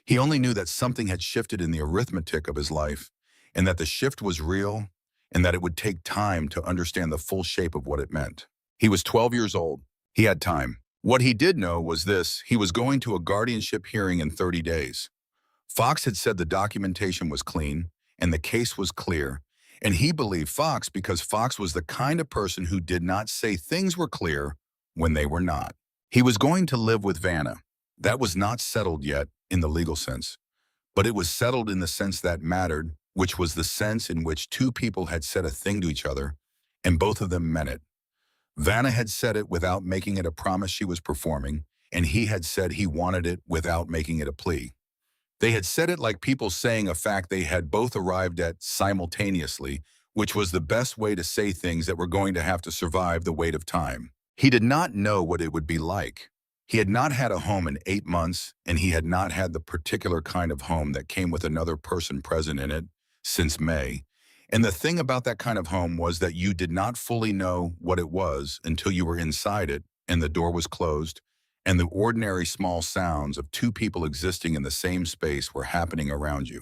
[SPEAKER 1] He only knew that something had shifted in the arithmetic of his life, and that the shift was real, and that it would take time to understand the full shape of what it meant. He was 12 years old. He had time. What he did know was this: he was going to a guardianship hearing in 30 days. Fox had said the documentation was clean and the case was clear, and he believed Fox because Fox was the kind of person who did not say things were clear when they were not. He was going to live with Vanna. That was not settled yet in the legal sense, but it was settled in the sense that mattered, which was the sense in which two people had said a thing to each other, and both of them meant it. Vanna had said it without making it a promise she was performing, and he had said he wanted it without making it a plea. They had said it like people saying a fact they had both arrived at simultaneously, which was the best way to say things that were going to have to survive the weight of time. He did not know what it would be like. He had not had a home in 8 months, and he had not had the particular kind of home that came with another person present in it since May. And the thing about that kind of home was that you did not fully know what it was until you were inside it and the door was closed and the ordinary small sounds of two people existing in the same space were happening around you.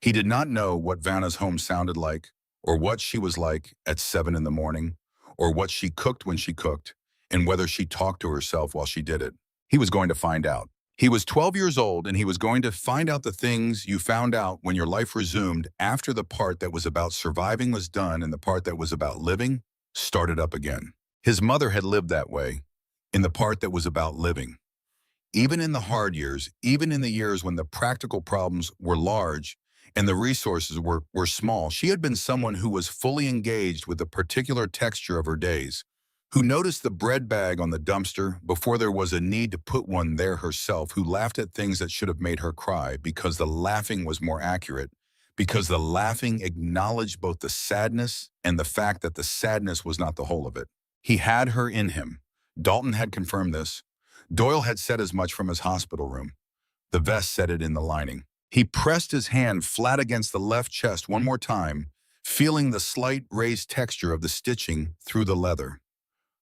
[SPEAKER 1] He did not know what Vanna's home sounded like, or what she was like at 7 in the morning, or what she cooked when she cooked, and whether she talked to herself while she did it. He was going to find out. He was 12 years old, and he was going to find out the things you found out when your life resumed after the part that was about surviving was done and the part that was about living started up again. His mother had lived that way, in the part that was about living. Even in the hard years, even in the years when the practical problems were large and the resources were small, she had been someone who was fully engaged with the particular texture of her days, who noticed the bread bag on the dumpster before there was a need to put one there herself, who laughed at things that should have made her cry because the laughing was more accurate, because the laughing acknowledged both the sadness and the fact that the sadness was not the whole of it. He had her in him. Dalton had confirmed this. Doyle had said as much from his hospital room. The vest said it in the lining. He pressed his hand flat against the left chest one more time, feeling the slight raised texture of the stitching through the leather.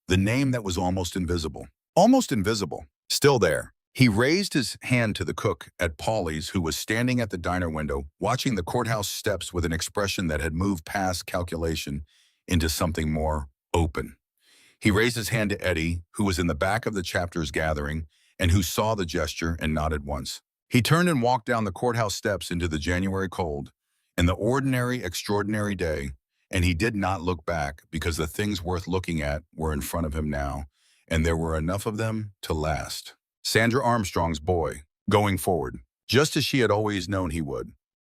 [SPEAKER 1] The name that was almost invisible. Almost invisible. Still there. He raised his hand to the cook at Paulie's, who was standing at the diner window, watching the courthouse steps with an expression that had moved past calculation into something more open. He raised his hand to Eddie, who was in the back of the chapter's gathering, and who saw the gesture and nodded once. He turned and walked down the courthouse steps into the January cold, in the ordinary, extraordinary day, and he did not look back because the things worth looking at were in front of him now, and there were enough of them to last. Sandra Armstrong's boy, going forward, just as she had always known he would.